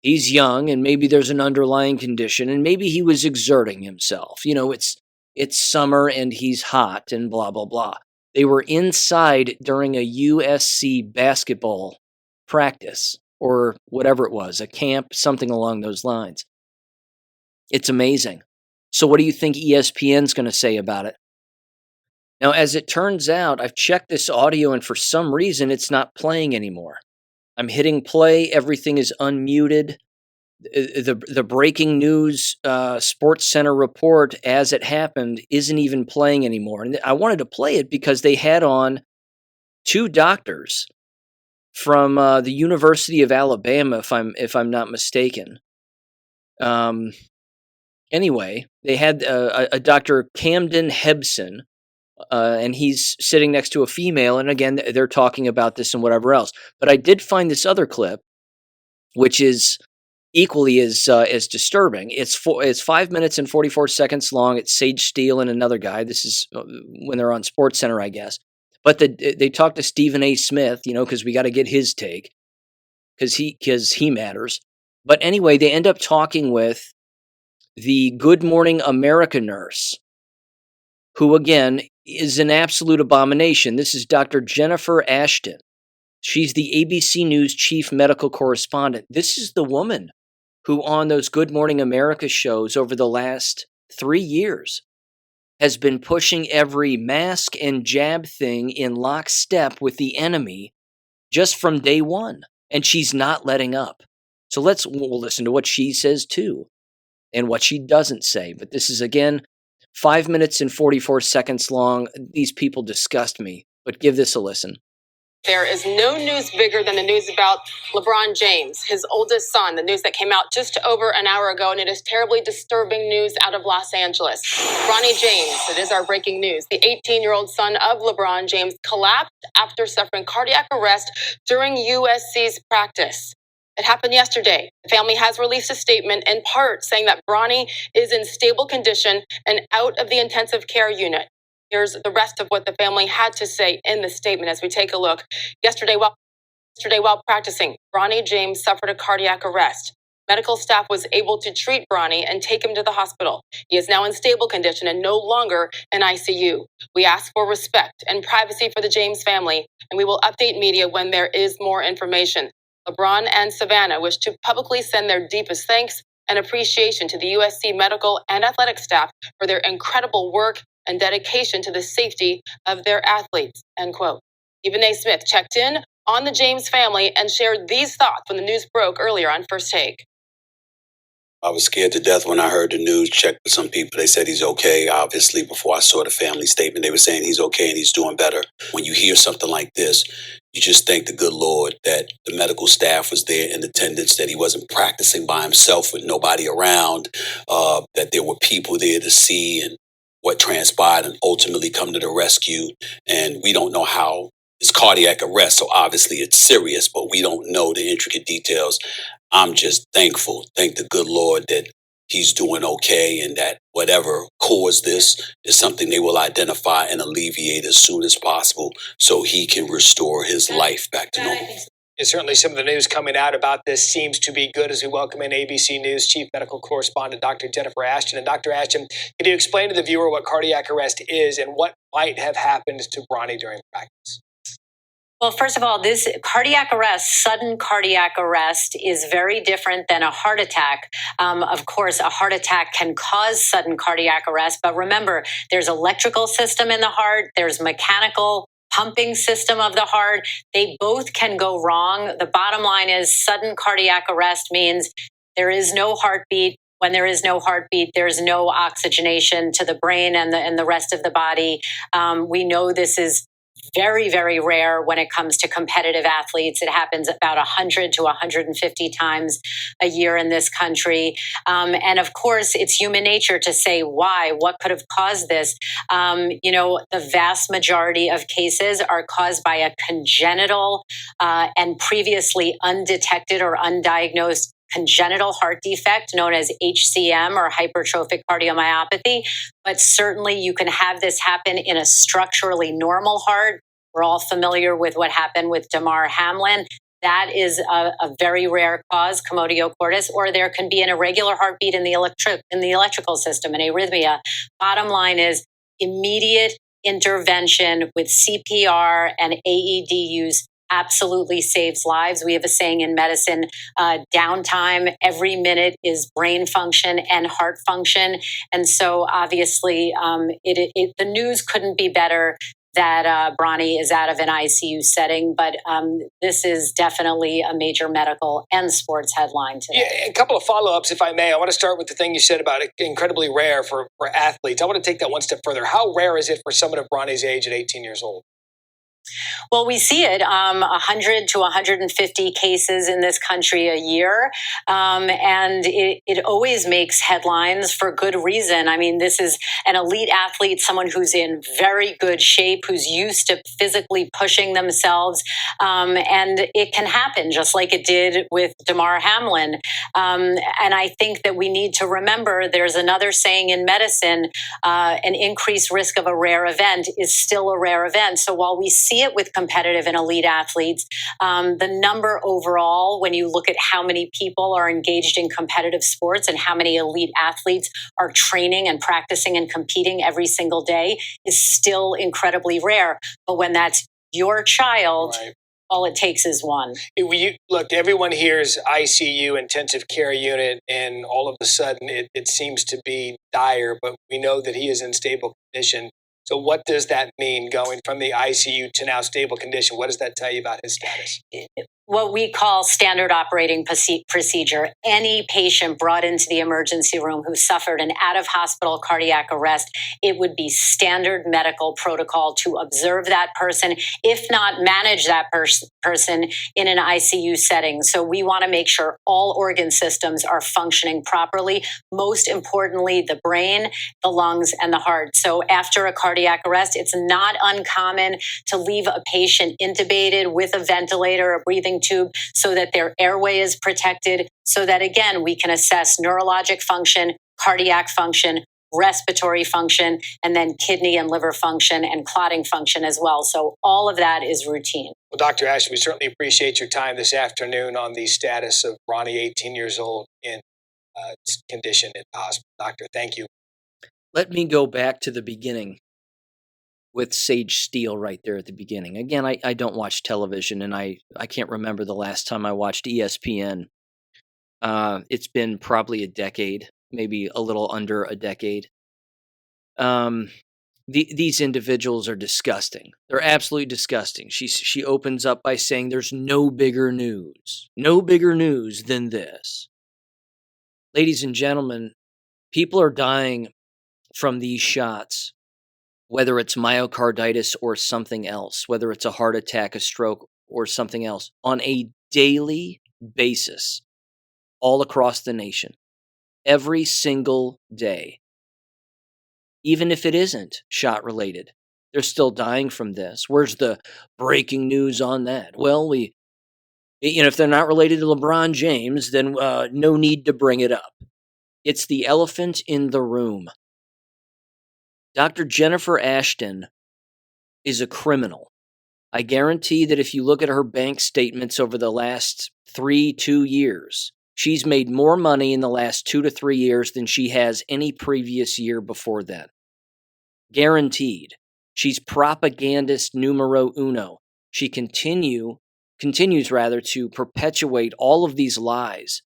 [SPEAKER 1] he's young, and maybe there's an underlying condition, and maybe he was exerting himself. It's summer, and he's hot, and blah, blah, blah. They were inside during a USC basketball practice or whatever it was, a camp, something along those lines. It's amazing. So what do you think ESPN's going to say about it? Now, as it turns out, I've checked this audio and for some reason it's not playing anymore. I'm hitting play, everything is unmuted. The breaking news Sports Center report as it happened isn't even playing anymore. And I wanted to play it because they had on two doctors from the University of Alabama, if I'm not mistaken. Anyway, they had a Dr. Camden Hebson, and he's sitting next to a female, and again, they're talking about this and whatever else. But I did find this other clip, which is equally as disturbing. It's 5 minutes and 44 seconds long. It's Sage Steele and another guy. This is when they're on Sports Center, I guess. But they talk to Stephen A. Smith, because we got to get his take, because he matters. But anyway, they end up talking with the Good Morning America nurse, who again is an absolute abomination. This is Dr. Jennifer Ashton. She's the ABC News chief medical correspondent. This is the woman who on those Good Morning America shows over the last 3 years has been pushing every mask and jab thing in lockstep with the enemy just from day one. And she's not letting up. So we'll listen to what she says too and what she doesn't say. But this is, again, 5 minutes and 44 seconds long. These people disgust me, but give this a listen.
[SPEAKER 4] There is no news bigger than the news about LeBron James, his oldest son, the news that came out just over an hour ago, and it is terribly disturbing news out of Los Angeles. Bronny James, it is our breaking news. The 18-year-old son of LeBron James collapsed after suffering cardiac arrest during USC's practice. It happened yesterday. The family has released a statement in part saying that Bronny is in stable condition and out of the intensive care unit. Here's the rest of what the family had to say in the statement as we take a look. Yesterday, while practicing, Bronny James suffered a cardiac arrest. Medical staff was able to treat Bronny and take him to the hospital. He is now in stable condition and no longer in ICU. We ask for respect and privacy for the James family, and we will update media when there is more information. LeBron and Savannah wish to publicly send their deepest thanks and appreciation to the USC medical and athletic staff for their incredible work and dedication to the safety of their athletes, end quote. Stephen A. Smith checked in on the James family and shared these thoughts when the news broke earlier on First Take.
[SPEAKER 5] I was scared to death when I heard the news. Checked with some people. They said he's okay. Obviously, before I saw the family statement, they were saying he's okay and he's doing better. When you hear something like this, you just thank the good Lord that the medical staff was there in attendance, that he wasn't practicing by himself with nobody around, that there were people there to see and what transpired and ultimately come to the rescue. And we don't know how it's cardiac arrest, so obviously it's serious, but we don't know the intricate details. I'm just thankful. Thank the good Lord that he's doing okay and that whatever caused this is something they will identify and alleviate as soon as possible so he can restore his life back to normal.
[SPEAKER 6] And certainly some of the news coming out about this seems to be good as we welcome in ABC News Chief Medical Correspondent Dr. Jennifer Ashton. And Dr. Ashton, can you explain to the viewer what cardiac arrest is and what might have happened to Bronny during practice?
[SPEAKER 7] Well, first of all, this cardiac arrest, sudden cardiac arrest, is very different than a heart attack. Of course, a heart attack can cause sudden cardiac arrest, but remember, there's electrical system in the heart, there's mechanical pumping system of the heart. They both can go wrong. The bottom line is sudden cardiac arrest means there is no heartbeat. When there is no heartbeat, there's no oxygenation to the brain and the rest of the body. We know this is very, very rare when it comes to competitive athletes. It happens about 100 to 150 times a year in this country. And of course, it's human nature to say why, what could have caused this. The vast majority of cases are caused by a congenital and previously undetected or undiagnosed congenital heart defect known as HCM or hypertrophic cardiomyopathy. But certainly you can have this happen in a structurally normal heart. We're all familiar with what happened with Damar Hamlin. That is a very rare cause, commotio cordis, or there can be an irregular heartbeat in the electrical system, an arrhythmia. Bottom line is immediate intervention with CPR and AED absolutely saves lives. We have a saying in medicine, downtime every minute is brain function and heart function. And so obviously the news couldn't be better that Bronny is out of an ICU setting, but this is definitely a major medical and sports headline today.
[SPEAKER 6] Yeah, a couple of follow-ups, if I may. I want to start with the thing you said about it, incredibly rare for athletes. I want to take that one step further. How rare is it for someone of Bronny's age at 18 years old?
[SPEAKER 7] Well, we see it 100 to 150 cases in this country a year. And it always makes headlines for good reason. I mean, this is an elite athlete, someone who's in very good shape, who's used to physically pushing themselves. And it can happen just like it did with Damar Hamlin. And I think that we need to remember there's another saying in medicine, an increased risk of a rare event is still a rare event. So while we see it with competitive and elite athletes, the number overall, when you look at how many people are engaged in competitive sports and how many elite athletes are training and practicing and competing every single day, is still incredibly rare. But when that's your child, right, all it takes is one.
[SPEAKER 6] Look, everyone hears ICU, intensive care unit, and all of a sudden it seems to be dire, but we know that he is in stable condition. So what does that mean, going from the ICU to now stable condition? What does that tell you about his status?
[SPEAKER 7] What we call standard operating procedure. Any patient brought into the emergency room who suffered an out-of-hospital cardiac arrest, it would be standard medical protocol to observe that person, if not manage that person in an ICU setting. So we want to make sure all organ systems are functioning properly. Most importantly, the brain, the lungs, and the heart. So after a cardiac arrest, it's not uncommon to leave a patient intubated with a ventilator, a breathing tube, so that their airway is protected, so that, again, we can assess neurologic function, cardiac function, respiratory function, and then kidney and liver function and clotting function as well. So all of that is routine.
[SPEAKER 6] Well, Dr. Ashton, we certainly appreciate your time this afternoon on the status of Bronny, 18 years old, in condition in the hospital. Doctor, thank you.
[SPEAKER 1] Let me go back to the beginning with Sage Steele right there at the beginning. Again, I don't watch television, and I can't remember the last time I watched ESPN. It's been probably a decade, maybe a little under a decade. These individuals are disgusting. They're absolutely disgusting. She opens up by saying there's no bigger news than this. Ladies and gentlemen, people are dying from these shots, whether it's myocarditis or something else, whether it's a heart attack, a stroke, or something else, on a daily basis, all across the nation, every single day. Even if it isn't shot related, they're still dying from this. Where's the breaking news on that? Well, if they're not related to LeBron James, then no need to bring it up. It's the elephant in the room. Dr. Jennifer Ashton is a criminal. I guarantee that if you look at her bank statements over the last 2 years, she's made more money in the last 2 to 3 years than she has any previous year before then. Guaranteed. She's propagandist numero uno. She continues to perpetuate all of these lies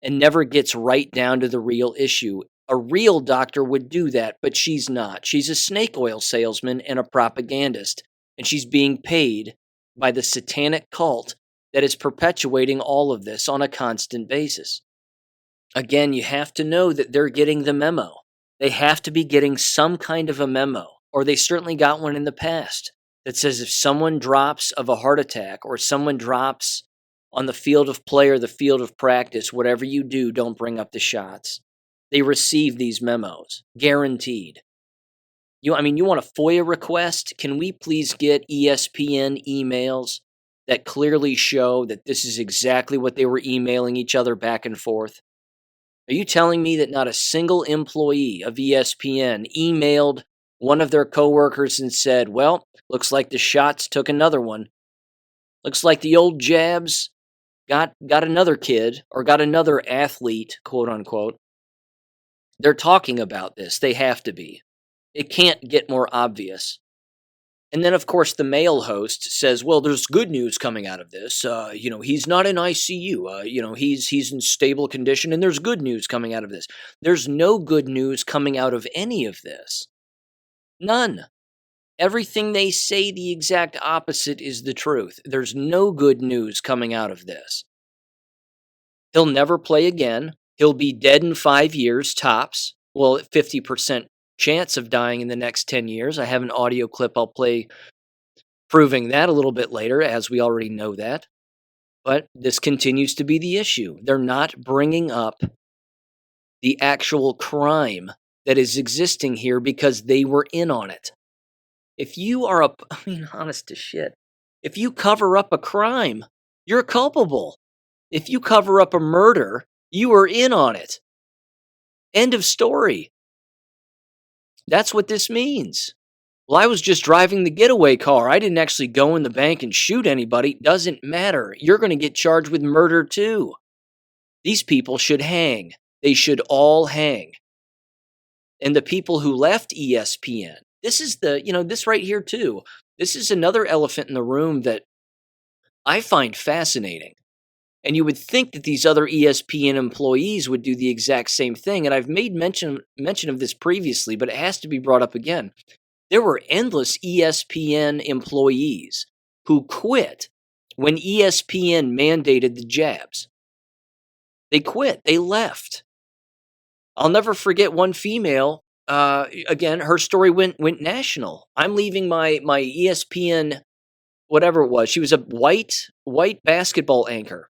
[SPEAKER 1] and never gets right down to the real issue. A real doctor would do that, but she's not. She's a snake oil salesman and a propagandist, and she's being paid by the satanic cult that is perpetuating all of this on a constant basis. Again, you have to know that they're getting the memo. They have to be getting some kind of a memo, or they certainly got one in the past that says if someone drops of a heart attack or someone drops on the field of play or the field of practice, whatever you do, don't bring up the shots. They receive these memos, guaranteed. You want a FOIA request? Can we please get ESPN emails that clearly show that this is exactly what they were emailing each other back and forth? Are you telling me that not a single employee of ESPN emailed one of their coworkers and said, well, looks like the shots took another one. Looks like the old jabs got another kid or got another athlete, quote unquote. They're talking about this. They have to be. It can't get more obvious. And then, of course, the male host says, well, there's good news coming out of this. He's not in ICU. He's in stable condition, and there's good news coming out of this. There's no good news coming out of any of this. None. Everything they say, the exact opposite is the truth. There's no good news coming out of this. He'll never play again. He'll be dead in 5 years, tops. Well, 50% chance of dying in the next 10 years. I have an audio clip I'll play proving that a little bit later, as we already know that. But this continues to be the issue. They're not bringing up the actual crime that is existing here because they were in on it. If you are honest to shit, if you cover up a crime, you're culpable. If you cover up a murder, you are in on it. End of story. That's what this means. Well, I was just driving the getaway car. I didn't actually go in the bank and shoot anybody. Doesn't matter. You're going to get charged with murder too. These people should hang. They should all hang. And the people who left ESPN, this is this right here too. This is another elephant in the room that I find fascinating. And you would think that these other ESPN employees would do the exact same thing. And I've made mention of this previously, but it has to be brought up again. There were endless ESPN employees who quit when ESPN mandated the jabs. They quit. They left. I'll never forget one female. Again, her story went national. I'm leaving my ESPN, whatever it was. She was a white basketball anchor,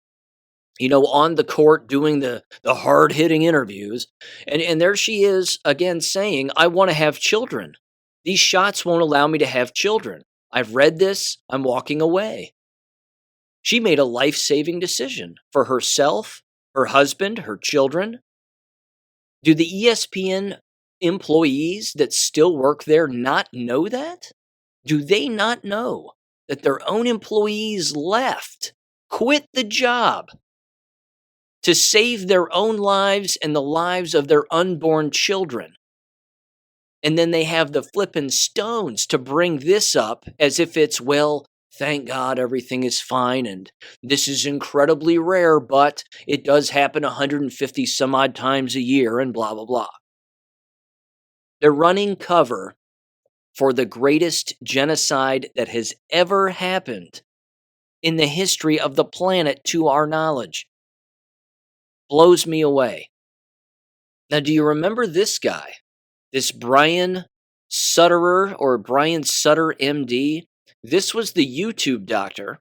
[SPEAKER 1] on the court doing the hard-hitting interviews. And there she is, again, saying, I want to have children. These shots won't allow me to have children. I've read this. I'm walking away. She made a life-saving decision for herself, her husband, her children. Do the ESPN employees that still work there not know that? Do they not know that their own employees left, quit the job to save their own lives and the lives of their unborn children? And then they have the flippin' stones to bring this up as if it's, well, thank God everything is fine and this is incredibly rare, but it does happen 150 some odd times a year and blah, blah, blah. They're running cover for the greatest genocide that has ever happened in the history of the planet to our knowledge. Blows me away. Now, do you remember this guy? This Brian Sutter MD? This was the YouTube doctor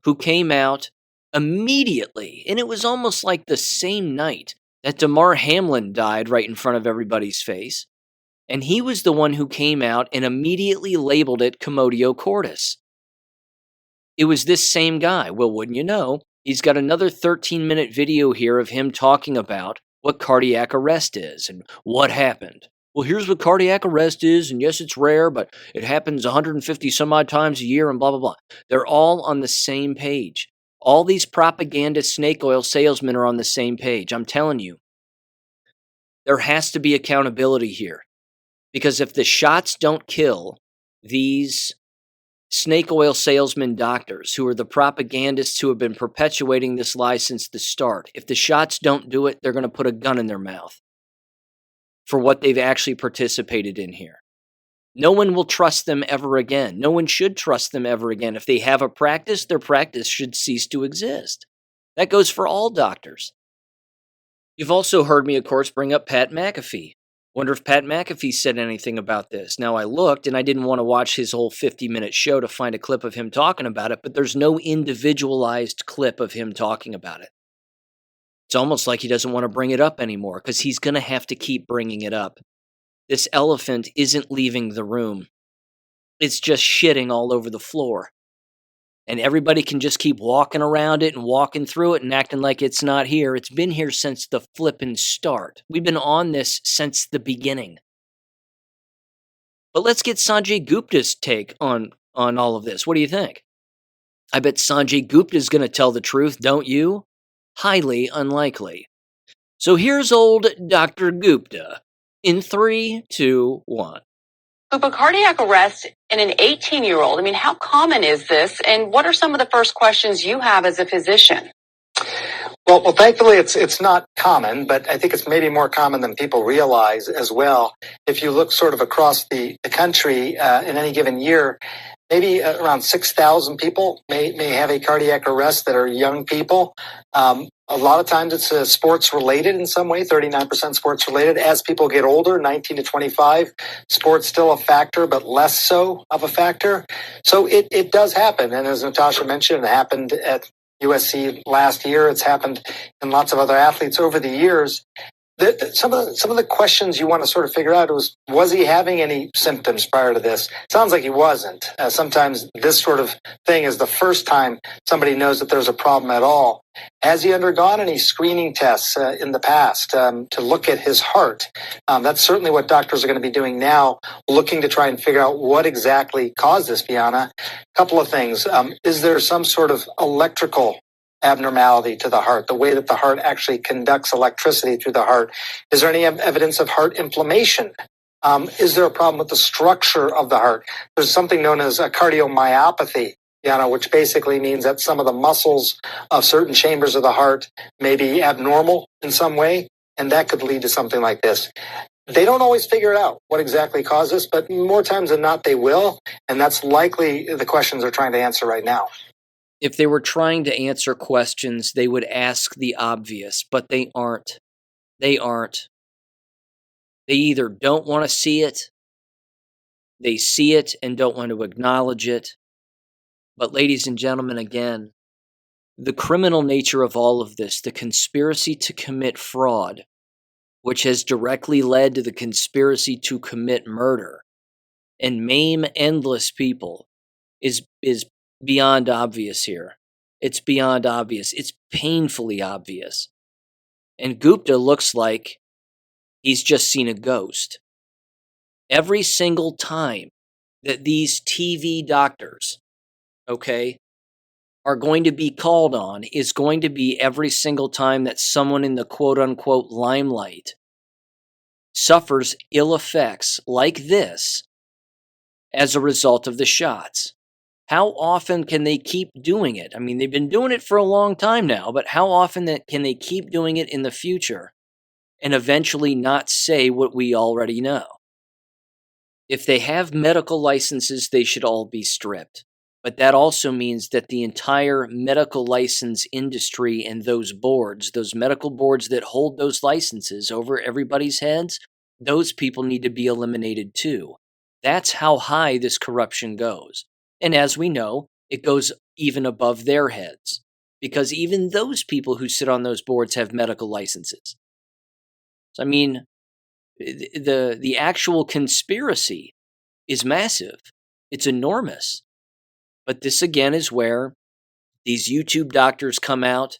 [SPEAKER 1] who came out immediately, and it was almost like the same night that Damar Hamlin died right in front of everybody's face. And he was the one who came out and immediately labeled it Commotio cordis. It was this same guy. Well, wouldn't you know, he's got another 13-minute video here of him talking about what cardiac arrest is and what happened. Well, here's what cardiac arrest is, and yes, it's rare, but it happens 150 some odd times a year, and blah, blah, blah. They're all on the same page. All these propaganda snake oil salesmen are on the same page. I'm telling you, there has to be accountability here. Because if the shots don't kill these snake oil salesman doctors who are the propagandists who have been perpetuating this lie since the start, if the shots don't do it, they're going to put a gun in their mouth for what they've actually participated in here. No one will trust them ever again. No one should trust them ever again. If they have a practice, their practice should cease to exist. That goes for all doctors. You've also heard me, of course, bring up Pat McAfee. Wonder if Pat McAfee said anything about this. Now, I looked, and I didn't want to watch his whole 50-minute show to find a clip of him talking about it, but there's no individualized clip of him talking about it. It's almost like he doesn't want to bring it up anymore, because he's going to have to keep bringing it up. This elephant isn't leaving the room. It's just shitting all over the floor. And everybody can just keep walking around it and walking through it and acting like it's not here. It's been here since the flippin' start. We've been on this since the beginning. But let's get Sanjay Gupta's take on all of this. What do you think? I bet Sanjay Gupta is going to tell the truth, don't you? Highly unlikely. So here's old Dr. Gupta in 3, 2, 1.
[SPEAKER 8] But cardiac arrest
[SPEAKER 4] in an 18-year-old? I mean, how common is this? And what are some of the first questions you have as a physician?
[SPEAKER 8] Well, thankfully, it's not common, but I think it's maybe more common than people realize as well. If you look sort of across the country in any given year, maybe around 6,000 people may have a cardiac arrest that are young people. A lot of times it's sports related in some way, 39% sports related. As people get older, 19 to 25, sports still a factor, but less so of a factor. So it does happen. And as Natasha mentioned, it happened at USC last year. It's happened in lots of other athletes over the years. Some of the questions you want to sort of figure out was he having any symptoms prior to this? Sounds like he wasn't. Sometimes this sort of thing is the first time somebody knows that there's a problem at all. Has he undergone any screening tests in the past to look at his heart? That's certainly what doctors are going to be doing now, looking to try and figure out what exactly caused this, Bianna. A couple of things. Is there some sort of electrical abnormality to the heart, the way that the heart actually conducts electricity through the heart? Is there any evidence of heart inflammation? Is there a problem with the structure of the heart? There's something known as a cardiomyopathy, which basically means that some of the muscles of certain chambers of the heart may be abnormal in some way, and that could lead to something like this. They don't always figure out what exactly caused this, but more times than not, they will, and that's likely the questions they're trying to answer right now.
[SPEAKER 1] If they were trying to answer questions, they would ask the obvious, but they aren't. They aren't. They either don't want to see it, they see it and don't want to acknowledge it. But ladies and gentlemen, again, the criminal nature of all of this, the conspiracy to commit fraud, which has directly led to the conspiracy to commit murder and maim endless people, is beyond obvious here. It's beyond obvious. It's painfully obvious. And Gupta looks like he's just seen a ghost. Every single time that these TV doctors, are going to be called on is going to be every single time that someone in the quote-unquote limelight suffers ill effects like this as a result of the shots. How often can they keep doing it? I mean, they've been doing it for a long time now, but how often can they keep doing it in the future and eventually not say what we already know? If they have medical licenses, they should all be stripped. But that also means that the entire medical license industry and those boards, those medical boards that hold those licenses over everybody's heads, those people need to be eliminated too. That's how high this corruption goes. And as we know, it goes even above their heads, because even those people who sit on those boards have medical licenses. So, I mean, the actual conspiracy is massive. It's enormous. But this again is where these YouTube doctors come out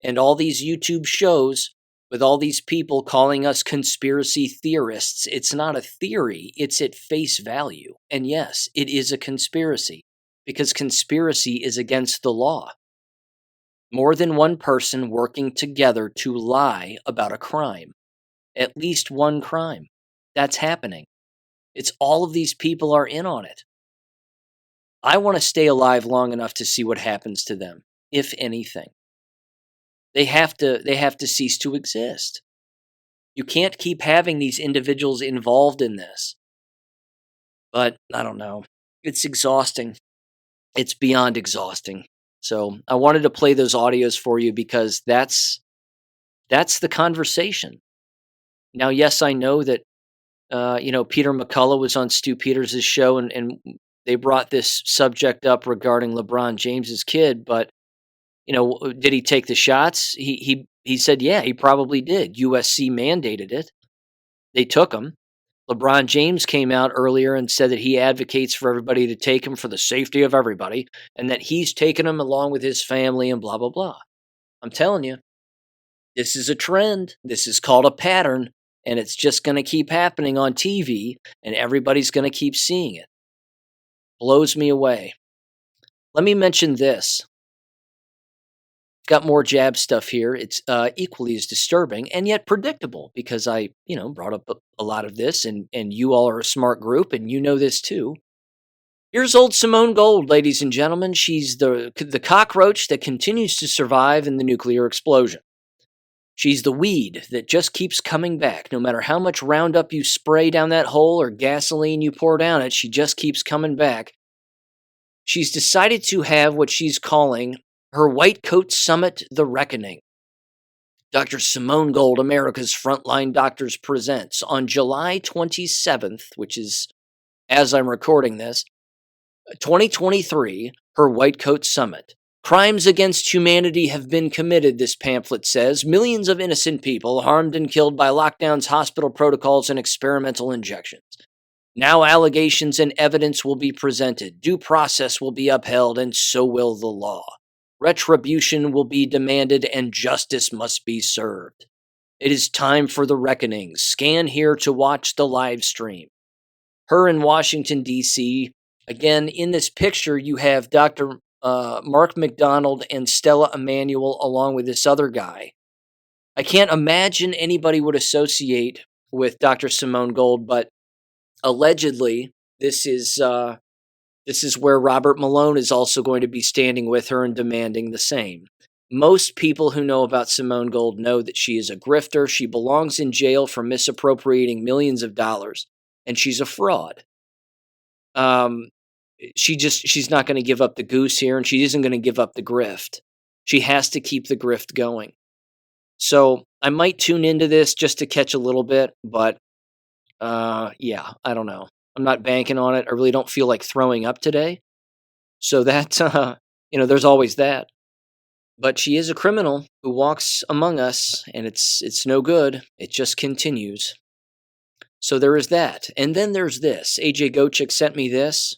[SPEAKER 1] and all these YouTube shows with all these people calling us conspiracy theorists. It's not a theory, it's at face value. And yes, it is a conspiracy, because conspiracy is against the law. More than one person working together to lie about a crime. At least one crime. That's happening. It's all of these people are in on it. I want to stay alive long enough to see what happens to them, if anything. They have to cease to exist. You can't keep having these individuals involved in this. But I don't know. It's exhausting. It's beyond exhausting. So I wanted to play those audios for you because that's the conversation. Now, yes, I know that Peter McCullough was on Stu Peters' show and they brought this subject up regarding LeBron James's kid, but did he take the shots? He said, yeah, he probably did. USC mandated it. They took him. LeBron James came out earlier and said that he advocates for everybody to take him for the safety of everybody, and that he's taken him along with his family and blah, blah, blah. I'm telling you, this is a trend. This is called a pattern, and it's just going to keep happening on TV, and everybody's going to keep seeing it. Blows me away. Let me mention this. Got more jab stuff here. It's equally as disturbing and yet predictable because I, brought up a lot of this and you all are a smart group and you know this too. Here's old Simone Gold, ladies and gentlemen. She's the cockroach that continues to survive in the nuclear explosion. She's the weed that just keeps coming back. No matter how much Roundup you spray down that hole or gasoline you pour down it, she just keeps coming back. She's decided to have what she's calling her White Coat Summit, The Reckoning. Dr. Simone Gold, America's Frontline Doctors, presents on July 27th, which is, as I'm recording this, 2023, her White Coat Summit. Crimes against humanity have been committed, this pamphlet says. Millions of innocent people harmed and killed by lockdowns, hospital protocols, and experimental injections. Now allegations and evidence will be presented. Due process will be upheld, and so will the law. Retribution will be demanded, and justice must be served. It is time for the reckoning. Scan here to watch the live stream. Her in Washington, D.C. Again, in this picture, you have Dr. Mark McDonald and Stella Emanuel along with this other guy. I can't imagine anybody would associate with Dr. Simone Gold, but allegedly, this is where Robert Malone is also going to be standing with her and demanding the same. Most people who know about Simone Gold know that she is a grifter. She belongs in jail for misappropriating millions of dollars, and she's a fraud. She's not going to give up the goose here, and she isn't going to give up the grift. She has to keep the grift going. So I might tune into this just to catch a little bit, but yeah, I don't know. I'm not banking on it. I really don't feel like throwing up today. So that, there's always that. But she is a criminal who walks among us, and it's no good. It just continues. So there is that. And then there's this. AJ Gochik sent me this.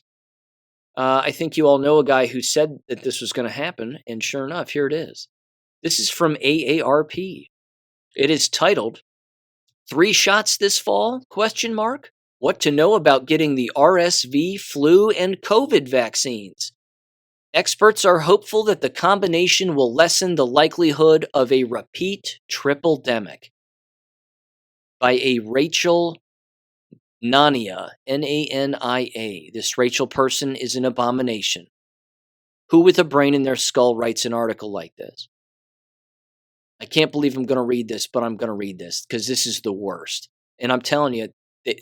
[SPEAKER 1] I think you all know a guy who said that this was going to happen, and sure enough, here it is. This is from AARP. It is titled, 3 shots this fall? ? What to know about getting the RSV, flu, and COVID vaccines. Experts are hopeful that the combination will lessen the likelihood of a repeat tripledemic. By a Rachel Nania, Nania. This Rachel person is an abomination. Who with a brain in their skull writes an article like this? I can't believe I'm going to read this, but I'm going to read this because this is the worst. And I'm telling you,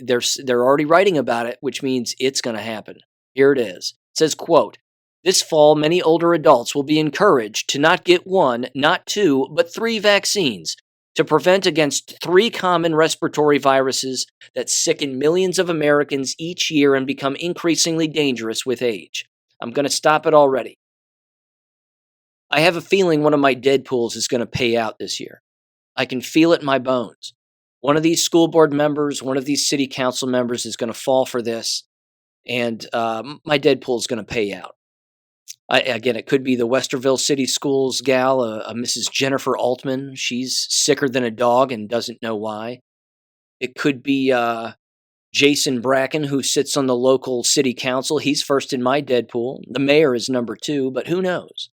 [SPEAKER 1] they're already writing about it, which means it's going to happen. Here it is. It says, quote, this fall, many older adults will be encouraged to not get 1, not 2, but 3 vaccines to prevent against 3 common respiratory viruses that sicken millions of Americans each year and become increasingly dangerous with age. I'm going to stop it already. I have a feeling one of my Deadpools is going to pay out this year. I can feel it in my bones. One of these school board members, one of these city council members is going to fall for this, and my Deadpool is going to pay out. Again, it could be the Westerville City Schools gal, a Mrs. Jennifer Altman. She's sicker than a dog and doesn't know why. It could be Jason Bracken, who sits on the local city council. He's first in my Deadpool. The mayor is number 2, but who knows?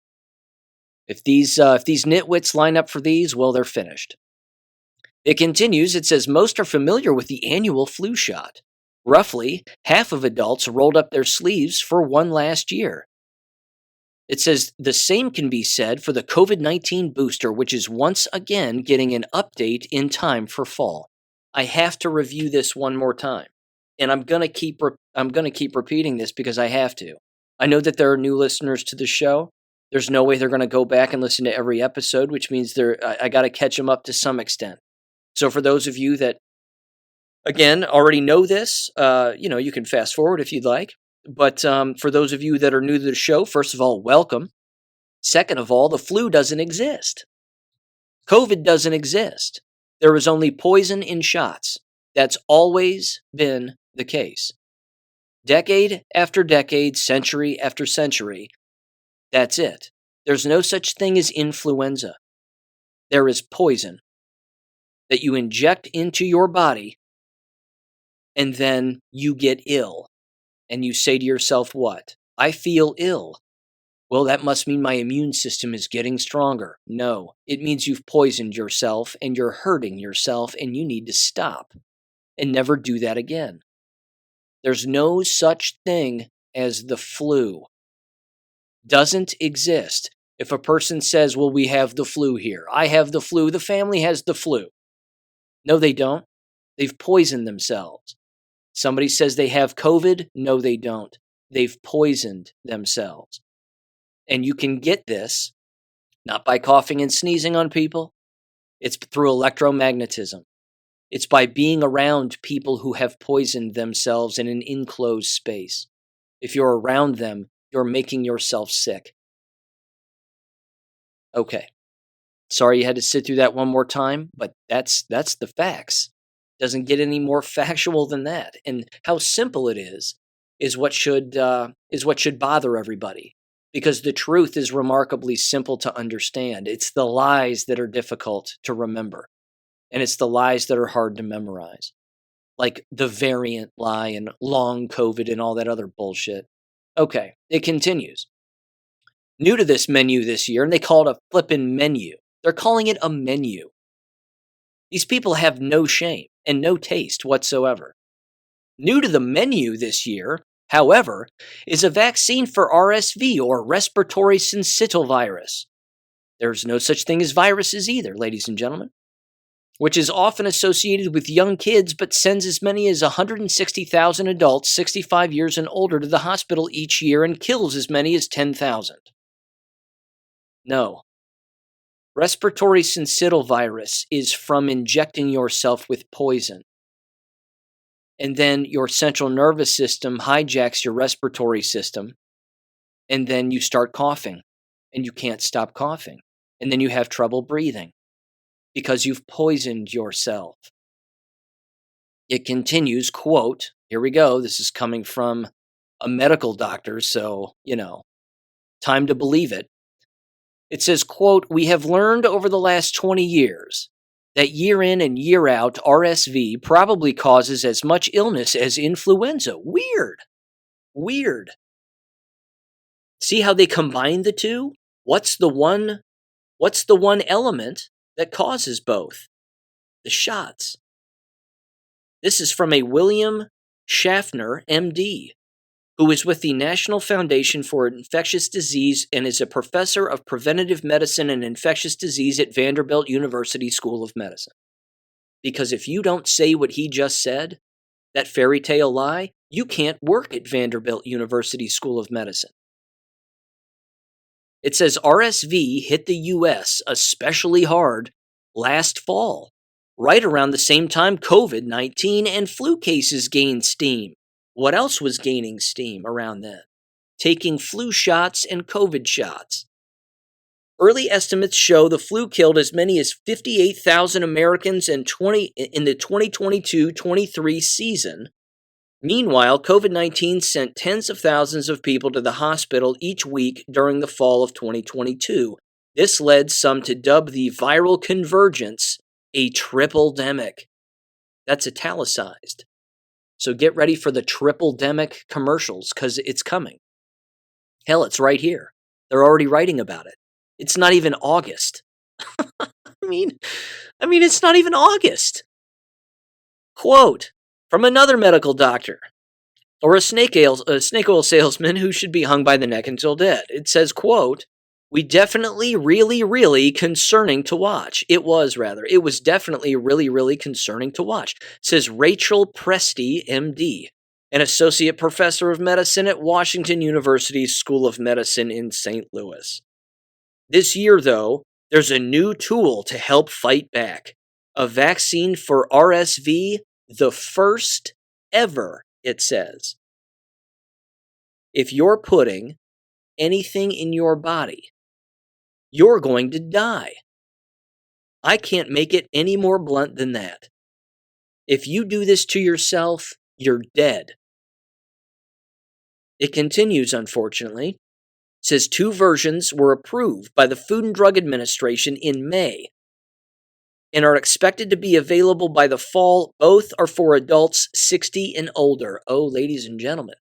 [SPEAKER 1] If these nitwits line up for these, well, they're finished. It continues. It says, most are familiar with the annual flu shot. Roughly half of adults rolled up their sleeves for one last year. It says the same can be said for the COVID-19 booster, which is once again getting an update in time for fall. I have to review this one more time, and I'm gonna keep repeating this because I have to. I know that there are new listeners to the show. There's no way they're going to go back and listen to every episode, which means I got to catch them up to some extent. So for those of you that, again, already know this, you can fast forward if you'd like. But for those of you that are new to the show, first of all, welcome. Second of all, the flu doesn't exist. COVID doesn't exist. There is only poison in shots. That's always been the case. Decade after decade, century after century, that's it. There's no such thing as influenza. There is poison that you inject into your body, and then you get ill. And you say to yourself, what? I feel ill. Well, that must mean my immune system is getting stronger. No, it means you've poisoned yourself and you're hurting yourself and you need to stop and never do that again. There's no such thing as the flu. Doesn't exist. If a person says, well, we have the flu here, I have the flu, the family has the flu. No, they don't. They've poisoned themselves. Somebody says they have COVID. No, they don't. They've poisoned themselves. And you can get this not by coughing and sneezing on people. It's through electromagnetism. It's by being around people who have poisoned themselves in an enclosed space. If you're around them, you're making yourself sick. Okay. Sorry you had to sit through that one more time, but that's the facts. Doesn't get any more factual than that. And how simple it is what should bother everybody. Because the truth is remarkably simple to understand. It's the lies that are difficult to remember. And it's the lies that are hard to memorize. Like the variant lie and long COVID and all that other bullshit. Okay, it continues. New to this menu this year, and they call it a flippin' menu. They're calling it a menu. These people have no shame and no taste whatsoever. New to the menu this year, however, is a vaccine for RSV or respiratory syncytial virus. There's no such thing as viruses either, ladies and gentlemen, which is often associated with young kids but sends as many as 160,000 adults 65 years and older to the hospital each year and kills as many as 10,000. No. Respiratory syncytial virus is from injecting yourself with poison. And then your central nervous system hijacks your respiratory system. And then you start coughing. And you can't stop coughing. And then you have trouble breathing. Because you've poisoned yourself. It continues, quote, here we go, this is coming from a medical doctor, so, time to believe it. It says, quote, we have learned over the last 20 years that year in and year out, RSV probably causes as much illness as influenza. Weird. See how they combine the two? What's the one element that causes both? The shots. This is from a William Schaffner, MD, who is with the National Foundation for Infectious Disease and is a professor of preventative medicine and infectious disease at Vanderbilt University School of Medicine. Because if you don't say what he just said, that fairy tale lie, you can't work at Vanderbilt University School of Medicine. It says RSV hit the U.S. especially hard last fall, right around the same time COVID-19 and flu cases gained steam. What else was gaining steam around then? Taking flu shots and COVID shots. Early estimates show the flu killed as many as 58,000 Americans in the 2022-23 season. Meanwhile, COVID-19 sent tens of thousands of people to the hospital each week during the fall of 2022. This led some to dub the viral convergence a tripledemic. That's italicized. So get ready for the Tripledemic commercials, because it's coming. Hell, it's right here. They're already writing about it. It's not even August. I mean, it's not even August. Quote, from another medical doctor, or a snake oil salesman who should be hung by the neck until dead. It says, quote, we definitely really concerning to watch. It was definitely really concerning to watch, says Rachel Presti, MD, an associate professor of medicine at Washington University's School of Medicine in St. Louis. This year, though, there's a new tool to help fight back. A vaccine for RSV, the first ever, it says. If you're putting anything in your body, you're going to die. I can't make it any more blunt than that. If you do this to yourself, you're dead. It continues, unfortunately. It says 2 versions were approved by the Food and Drug Administration in May and are expected to be available by the fall. Both are for adults 60 and older. Oh, ladies and gentlemen,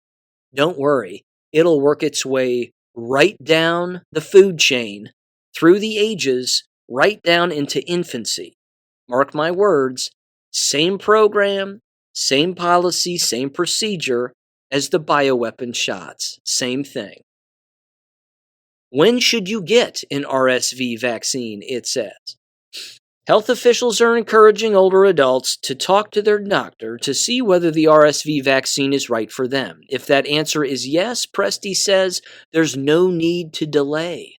[SPEAKER 1] don't worry. It'll work its way right down the food chain, through the ages, right down into infancy. Mark my words, same program, same policy, same procedure as the bioweapon shots. Same thing. When should you get an RSV vaccine, it says. Health officials are encouraging older adults to talk to their doctor to see whether the RSV vaccine is right for them. If that answer is yes, Presti says there's no need to delay.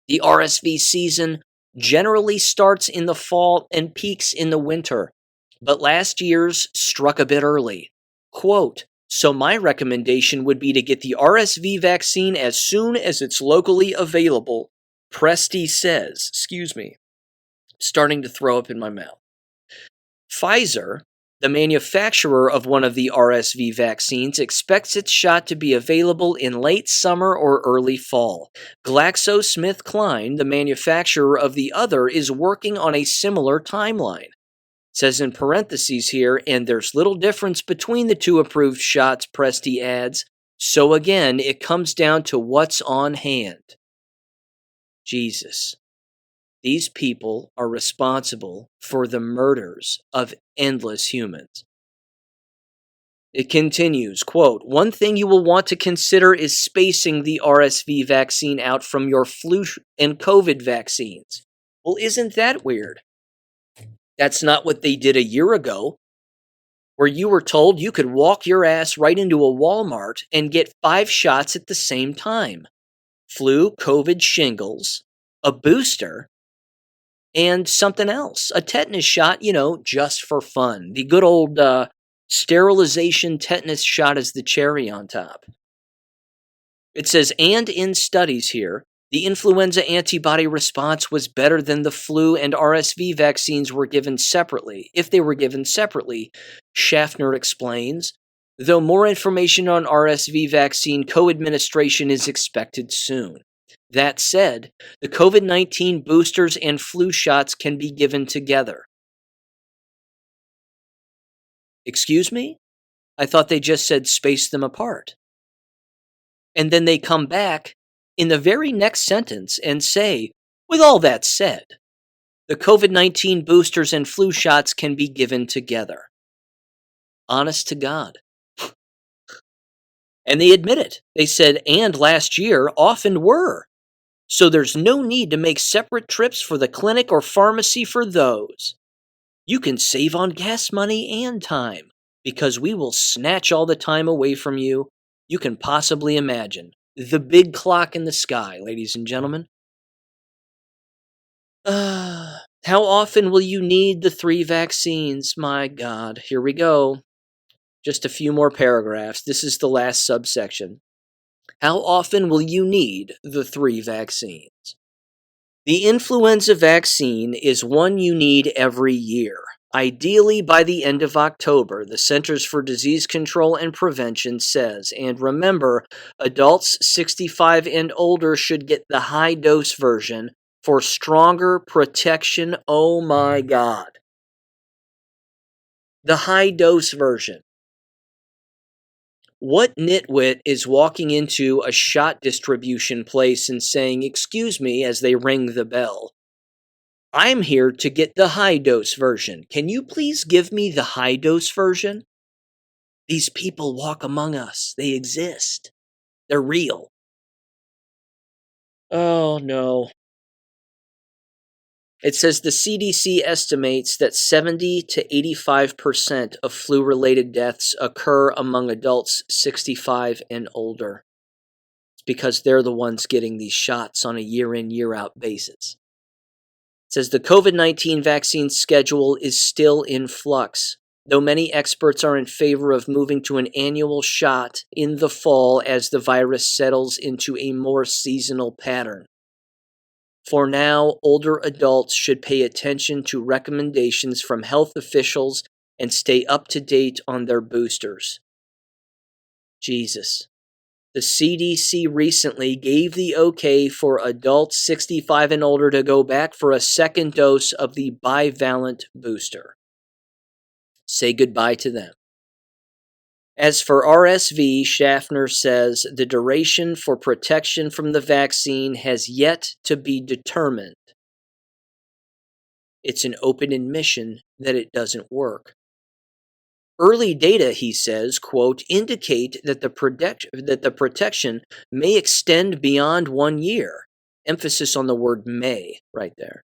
[SPEAKER 1] The RSV season generally starts in the fall and peaks in the winter, but last year's struck a bit early. Quote, so my recommendation would be to get the RSV vaccine as soon as it's locally available, Presti says. Starting to throw up in my mouth. Pfizer, the manufacturer of one of the RSV vaccines, expects its shot to be available in late summer or early fall. GlaxoSmithKline, the manufacturer of the other, is working on a similar timeline. It says in parentheses here, and there's little difference between the two approved shots, Presti adds. So again, it comes down to what's on hand. Jesus. These people are responsible for the murders of endless humans. It continues, quote, one thing you will want to consider is spacing the RSV vaccine out from your flu and COVID vaccines. Well, isn't that weird? That's not what they did a year ago, where you were told you could walk your ass right into a Walmart and get 5 shots at the same time. Flu, COVID, shingles, a booster, and something else, a tetanus shot, just for fun. The good old sterilization tetanus shot is the cherry on top. It says, and in studies here, the influenza antibody response was better than the flu and RSV vaccines were given separately. If they were given separately, Schaffner explains, though more information on RSV vaccine co-administration is expected soon. That said, the COVID-19 boosters and flu shots can be given together. Excuse me? I thought they just said space them apart. And then they come back in the very next sentence and say, with all that said, the COVID-19 boosters and flu shots can be given together. Honest to God. And they admit it. They said, and last year often were. So there's no need to make separate trips for the clinic or pharmacy for those. You can save on gas money and time, because we will snatch all the time away from you you can possibly imagine. The big clock in the sky, ladies and gentlemen. How often will you need the 3 vaccines? My God, here we go. Just a few more paragraphs. This is the last subsection. How often will you need the 3 vaccines? The influenza vaccine is one you need every year. Ideally by the end of October, the Centers for Disease Control and Prevention says. And remember, adults 65 and older should get the high-dose version for stronger protection. Oh my God. The high-dose version. What nitwit is walking into a shot distribution place and saying, excuse me, as they ring the bell? I'm here to get the high-dose version. Can you please give me the high-dose version? These people walk among us. They exist. They're real. Oh, no. It says the CDC estimates that 70 to 85% of flu-related deaths occur among adults 65 and older. It's because they're the ones getting these shots on a year-in, year-out basis. It says the COVID-19 vaccine schedule is still in flux, though many experts are in favor of moving to an annual shot in the fall as the virus settles into a more seasonal pattern. For now, older adults should pay attention to recommendations from health officials and stay up to date on their boosters. Jesus. The CDC recently gave the okay for adults 65 and older to go back for a second dose of the bivalent booster. Say goodbye to them. As for RSV, Schaffner says the duration for protection from the vaccine has yet to be determined. It's an open admission that it doesn't work. Early data, he says, quote, indicate that the protection may extend beyond 1 year. Emphasis on the word may right there.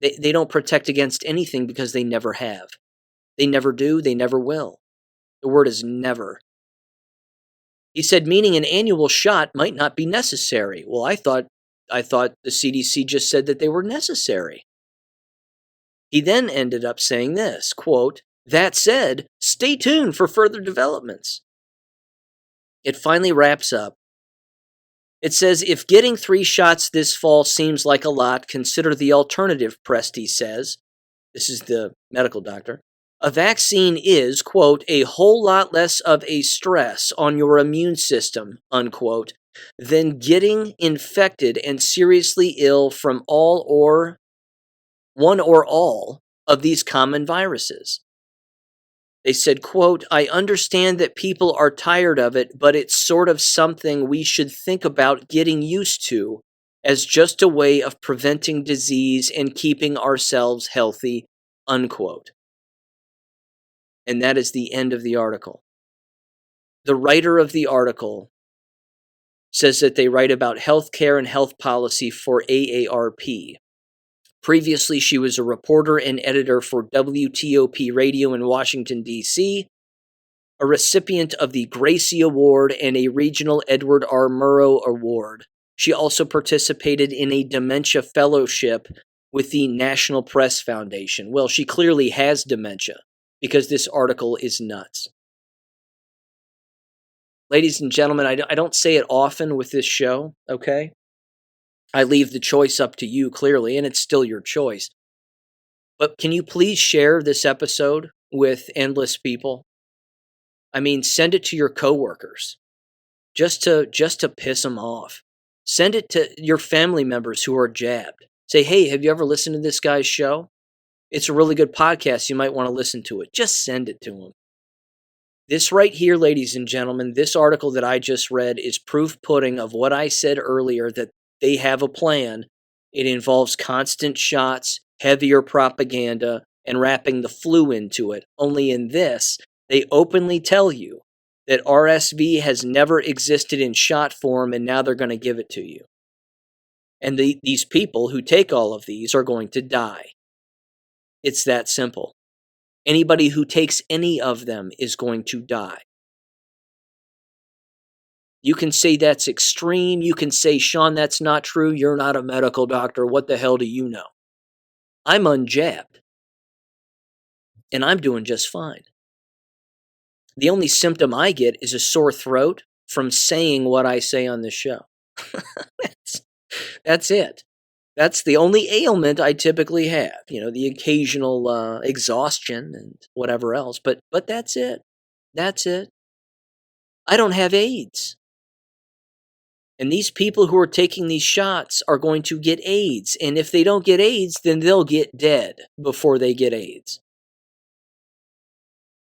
[SPEAKER 1] They don't protect against anything because they never have. They never do, they never will. The word is never. He said, meaning an annual shot might not be necessary. Well, I thought the CDC just said that they were necessary. He then ended up saying this, quote, that said, stay tuned for further developments. It finally wraps up. It says, if getting 3 shots this fall seems like a lot, consider the alternative, Presti says. This is the medical doctor. A vaccine is, quote, a whole lot less of a stress on your immune system, unquote, than getting infected and seriously ill from one or all of these common viruses. They said, quote, I understand that people are tired of it, but it's sort of something we should think about getting used to as just a way of preventing disease and keeping ourselves healthy, unquote. And that is the end of the article. The writer of the article says that they write about healthcare and health policy for AARP. Previously, she was a reporter and editor for WTOP Radio in Washington, D.C., a recipient of the Gracie Award and a regional Edward R. Murrow Award. She also participated in a dementia fellowship with the National Press Foundation. Well, she clearly has dementia because this article is nuts. Ladies and gentlemen, I don't say it often with this show, okay? I leave the choice up to you, clearly, and it's still your choice. But can you please share this episode with endless people? I mean, send it to your coworkers, just to piss them off. Send it to your family members who are jabbed. Say, hey, have you ever listened to this guy's show? It's a really good podcast. You might want to listen to it. Just send it to them. This right here, ladies and gentlemen, this article that I just read is proof pudding of what I said earlier, that they have a plan. It involves constant shots, heavier propaganda, and wrapping the flu into it. Only in this, they openly tell you that RSV has never existed in shot form, and now they're going to give it to you. And these people who take all of these are going to die. It's that simple. Anybody who takes any of them is going to die. You can say that's extreme. You can say, Sean, that's not true. You're not a medical doctor. What the hell do you know? I'm unjabbed. And I'm doing just fine. The only symptom I get is a sore throat from saying what I say on this show. That's it. That's the only ailment I typically have. The occasional exhaustion and whatever else. But that's it. That's it. I don't have AIDS. And these people who are taking these shots are going to get AIDS. And if they don't get AIDS, then they'll get dead before they get AIDS.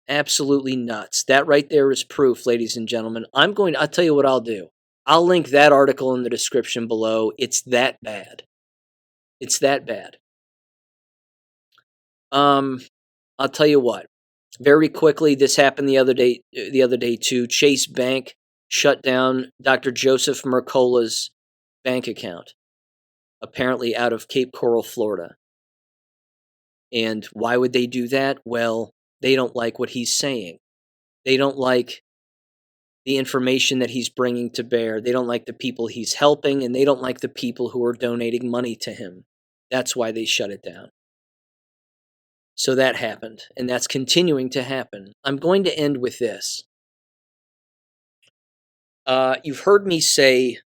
[SPEAKER 1] Absolutely nuts. That right there is proof, ladies and gentlemen. I'll tell you what I'll do. I'll link that article in the description below. It's that bad. It's that bad. I'll tell you what. Very quickly, this happened the other day too. Chase Bank shut down Dr. Joseph Mercola's bank account, apparently out of Cape Coral, Florida. And why would they do that? Well, they don't like what he's saying. They don't like the information that he's bringing to bear. They don't like the people he's helping, and they don't like the people who are donating money to him. That's why they shut it down. So that happened, and that's continuing to happen. I'm going to end with this. You've heard me say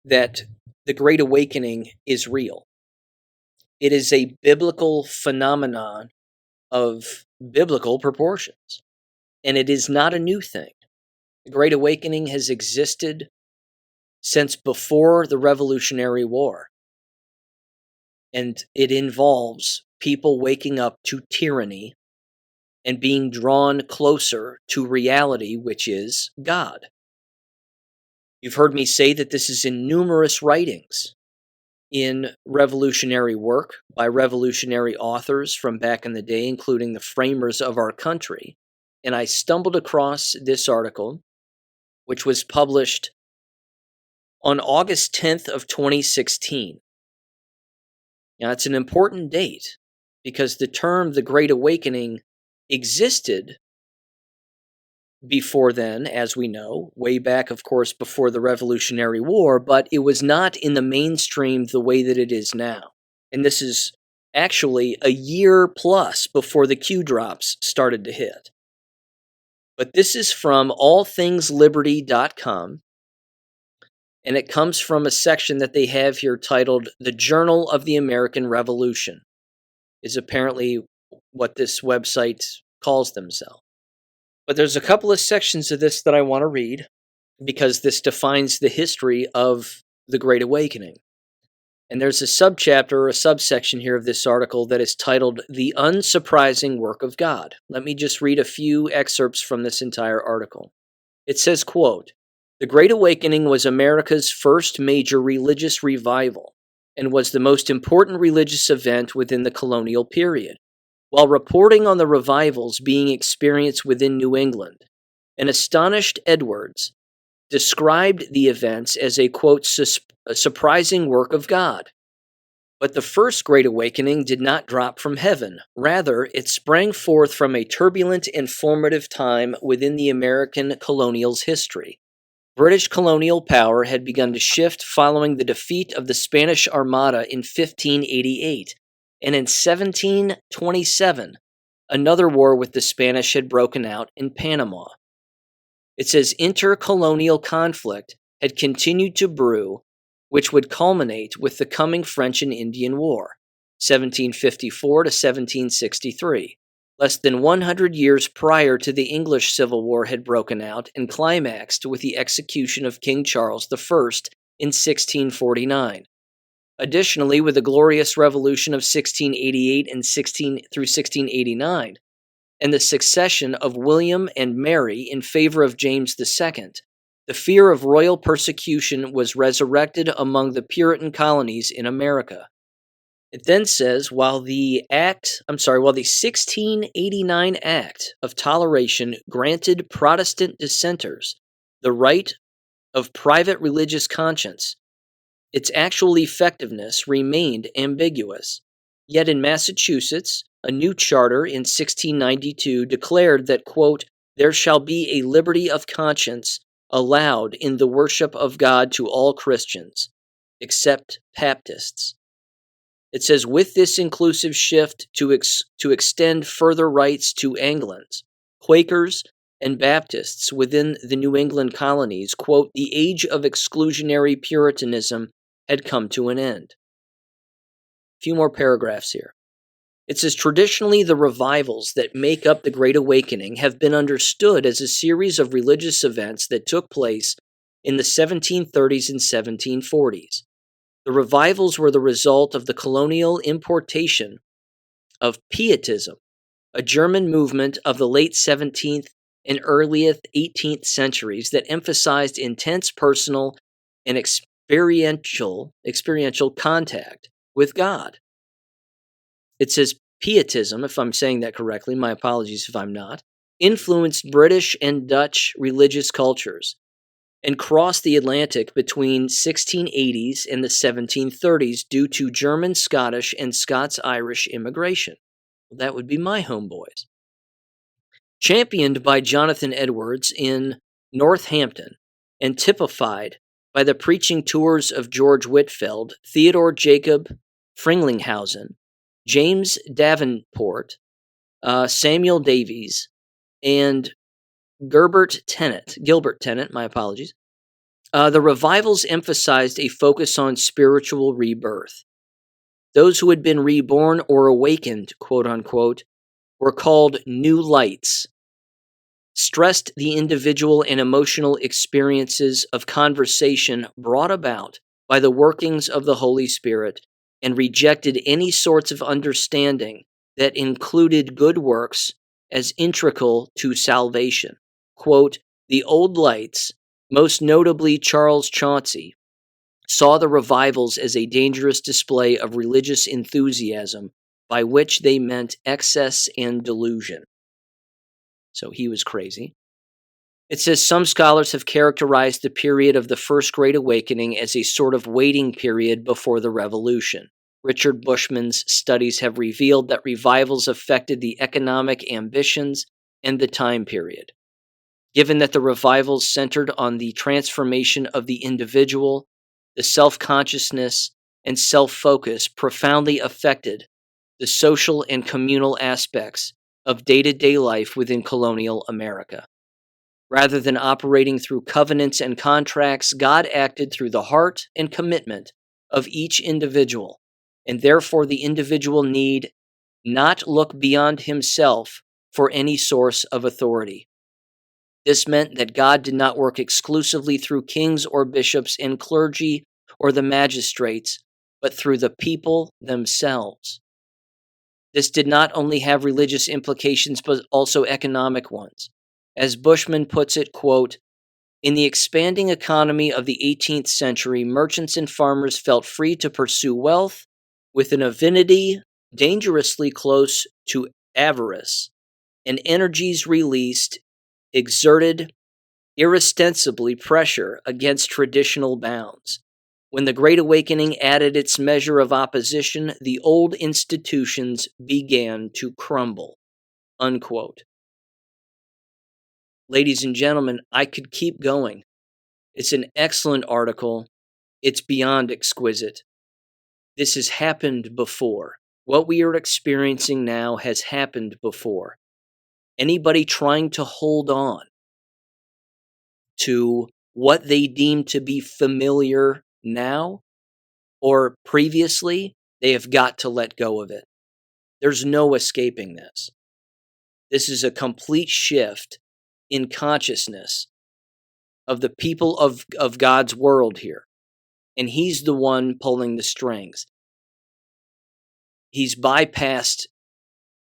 [SPEAKER 1] that the Great Awakening is real. It is a biblical phenomenon of biblical proportions, and it is not a new thing. The Great Awakening has existed since before the Revolutionary War, and it involves people waking up to tyranny and being drawn closer to reality, which is God. You've heard me say that this is in numerous writings in revolutionary work by revolutionary authors from back in the day, including the framers of our country. and I stumbled across this article, which was published on August 10th of 2016. Now, it's an important date because the term the Great Awakening existed before then, as we know, way back, of course, before the Revolutionary War, but it was not in the mainstream the way that it is now. And this is actually a year plus before the Q drops started to hit. But this is from allthingsliberty.com, and it comes from a section that they have here titled The Journal of the American Revolution, is apparently what this website calls themselves. But there's a couple of sections of this that I want to read because this defines the history of the Great Awakening. And there's a subchapter or a subsection here of this article that is titled The Unsurprising Work of God. Let me just read a few excerpts from this entire article. It says, quote, "The Great Awakening was America's first major religious revival and was the most important religious event within the colonial period. While reporting on the revivals being experienced within New England, an astonished Edwards described the events as a, quote, a surprising work of God. But the first Great Awakening did not drop from heaven. Rather, it sprang forth from a turbulent and formative time within the American colonial's history. British colonial power had begun to shift following the defeat of the Spanish Armada in 1588. And in 1727, another war with the Spanish had broken out in Panama. It says intercolonial conflict had continued to brew, which would culminate with the coming French and Indian War, 1754 to 1763. Less than 100 years prior to the English Civil War had broken out and climaxed with the execution of King Charles I in 1649. Additionally, with the Glorious Revolution of 1688 and 1689, and the succession of William and Mary in favor of James II, the fear of royal persecution was resurrected among the Puritan colonies in America. It then says, while the 1689 Act of Toleration granted Protestant dissenters the right of private religious conscience, its actual effectiveness remained ambiguous. Yet in Massachusetts, a new charter in 1692 declared that, quote, there shall be a liberty of conscience allowed in the worship of God to all Christians, except Baptists. It says, with this inclusive shift to extend further rights to Anglicans, Quakers, and Baptists within the New England colonies, quote, the age of exclusionary Puritanism had come to an end. A few more paragraphs here. It says, traditionally, the revivals that make up the Great Awakening have been understood as a series of religious events that took place in the 1730s and 1740s. The revivals were the result of the colonial importation of Pietism, a German movement of the late 17th and early 18th centuries that emphasized intense personal and experiential contact with God. It says Pietism, if I'm saying that correctly, my apologies if I'm not, influenced British and Dutch religious cultures and crossed the Atlantic between 1680s and the 1730s due to German, Scottish, and Scots-Irish immigration. Well, that would be my homeboys. Championed by Jonathan Edwards in Northampton and typified by the preaching tours of George Whitefield, Theodore Jacob Fringlinghausen, James Davenport, Samuel Davies, and Gilbert Tennant, my apologies. The revivals emphasized a focus on spiritual rebirth. Those who had been reborn or awakened, quote unquote, were called new lights, stressed the individual and emotional experiences of conversation brought about by the workings of the Holy Spirit, and rejected any sorts of understanding that included good works as integral to salvation. Quote, the old lights, most notably Charles Chauncey, saw the revivals as a dangerous display of religious enthusiasm, by which they meant excess and delusion. So he was crazy. It says some scholars have characterized the period of the First Great Awakening as a sort of waiting period before the Revolution. Richard Bushman's studies have revealed that revivals affected the economic ambitions and the time period. Given that the revivals centered on the transformation of the individual, the self-consciousness and self-focus profoundly affected the social and communal aspects of day-to-day life within colonial America. Rather than operating through covenants and contracts, God acted through the heart and commitment of each individual, and therefore the individual need not look beyond himself for any source of authority. This meant that God did not work exclusively through kings or bishops and clergy or the magistrates, but through the people themselves. This did not only have religious implications, but also economic ones. As Bushman puts it, quote, "In the expanding economy of the 18th century, merchants and farmers felt free to pursue wealth with an avidity dangerously close to avarice, and energies released exerted irresponsibly pressure against traditional bounds. When the Great Awakening added its measure of opposition, the old institutions began to crumble." Unquote. Ladies and gentlemen, I could keep going. It's an excellent article. It's beyond exquisite. This has happened before. What we are experiencing now has happened before. Anybody trying to hold on to what they deem to be familiar now or previously, they have got to let go of it. There's no escaping this. This is a complete shift in consciousness of the people of God's world here. And he's the one pulling the strings. He's bypassed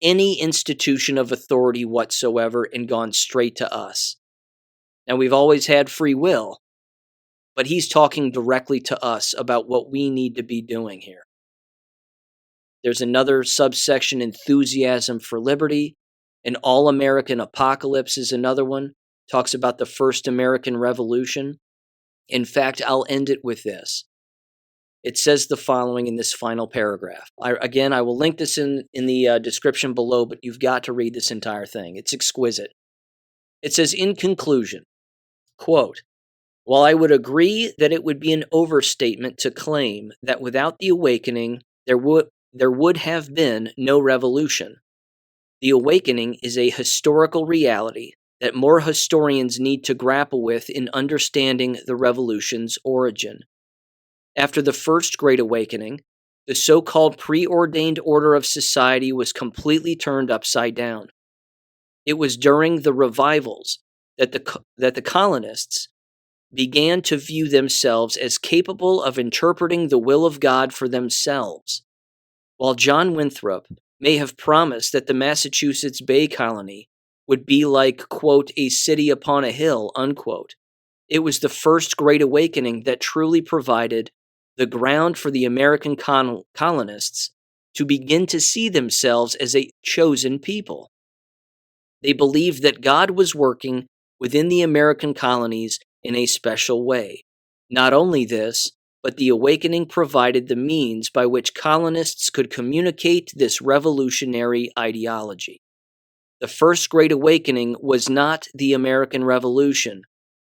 [SPEAKER 1] any institution of authority whatsoever and gone straight to us. Now, we've always had free will, but he's talking directly to us about what we need to be doing here. There's another subsection, enthusiasm for liberty. An all-American apocalypse is another one. Talks about the first American Revolution. In fact, I'll end it with this. It says the following in this final paragraph. I will link this in the description below, but you've got to read this entire thing. It's exquisite. It says, in conclusion, quote, "While I would agree that it would be an overstatement to claim that without the awakening there would have been no revolution, the awakening is a historical reality that more historians need to grapple with in understanding the revolution's origin. After the First Great Awakening, the so-called preordained order of society was completely turned upside down. It was during the revivals that the colonists began to view themselves as capable of interpreting the will of God for themselves. While John Winthrop may have promised that the Massachusetts Bay Colony would be like, quote, a city upon a hill, unquote, it was the First Great Awakening that truly provided the ground for the American colonists to begin to see themselves as a chosen people. They believed that God was working within the American colonies in a special way. Not only this, but the awakening provided the means by which colonists could communicate this revolutionary ideology. The First Great Awakening was not the American Revolution,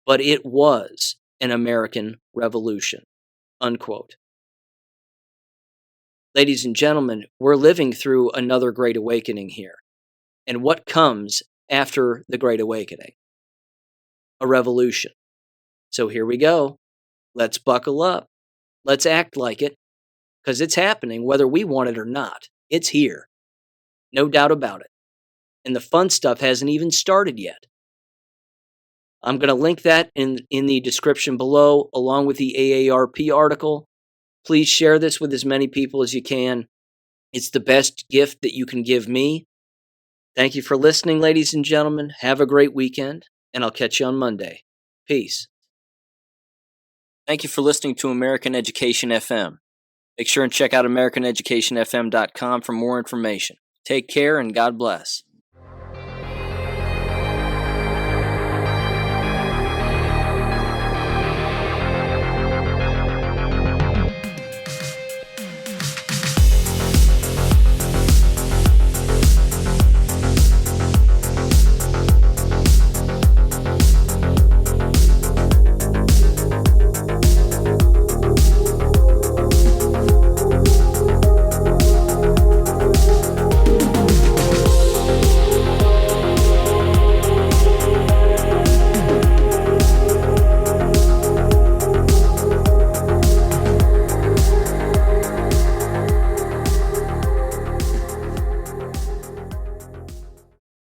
[SPEAKER 1] but it was an American Revolution." Unquote. Ladies and gentlemen, we're living through another Great Awakening here. And what comes after the Great Awakening? A revolution. So here we go. Let's buckle up. Let's act like it, because it's happening whether we want it or not. It's here. No doubt about it. And the fun stuff hasn't even started yet. I'm going to link that in the description below, along with the AARP article. Please share this with as many people as you can. It's the best gift that you can give me. Thank you for listening, ladies and gentlemen. Have a great weekend, and I'll catch you on Monday. Peace. Thank you for listening to American Education FM. Make sure and check out AmericanEducationFM.com for more information. Take care and God bless.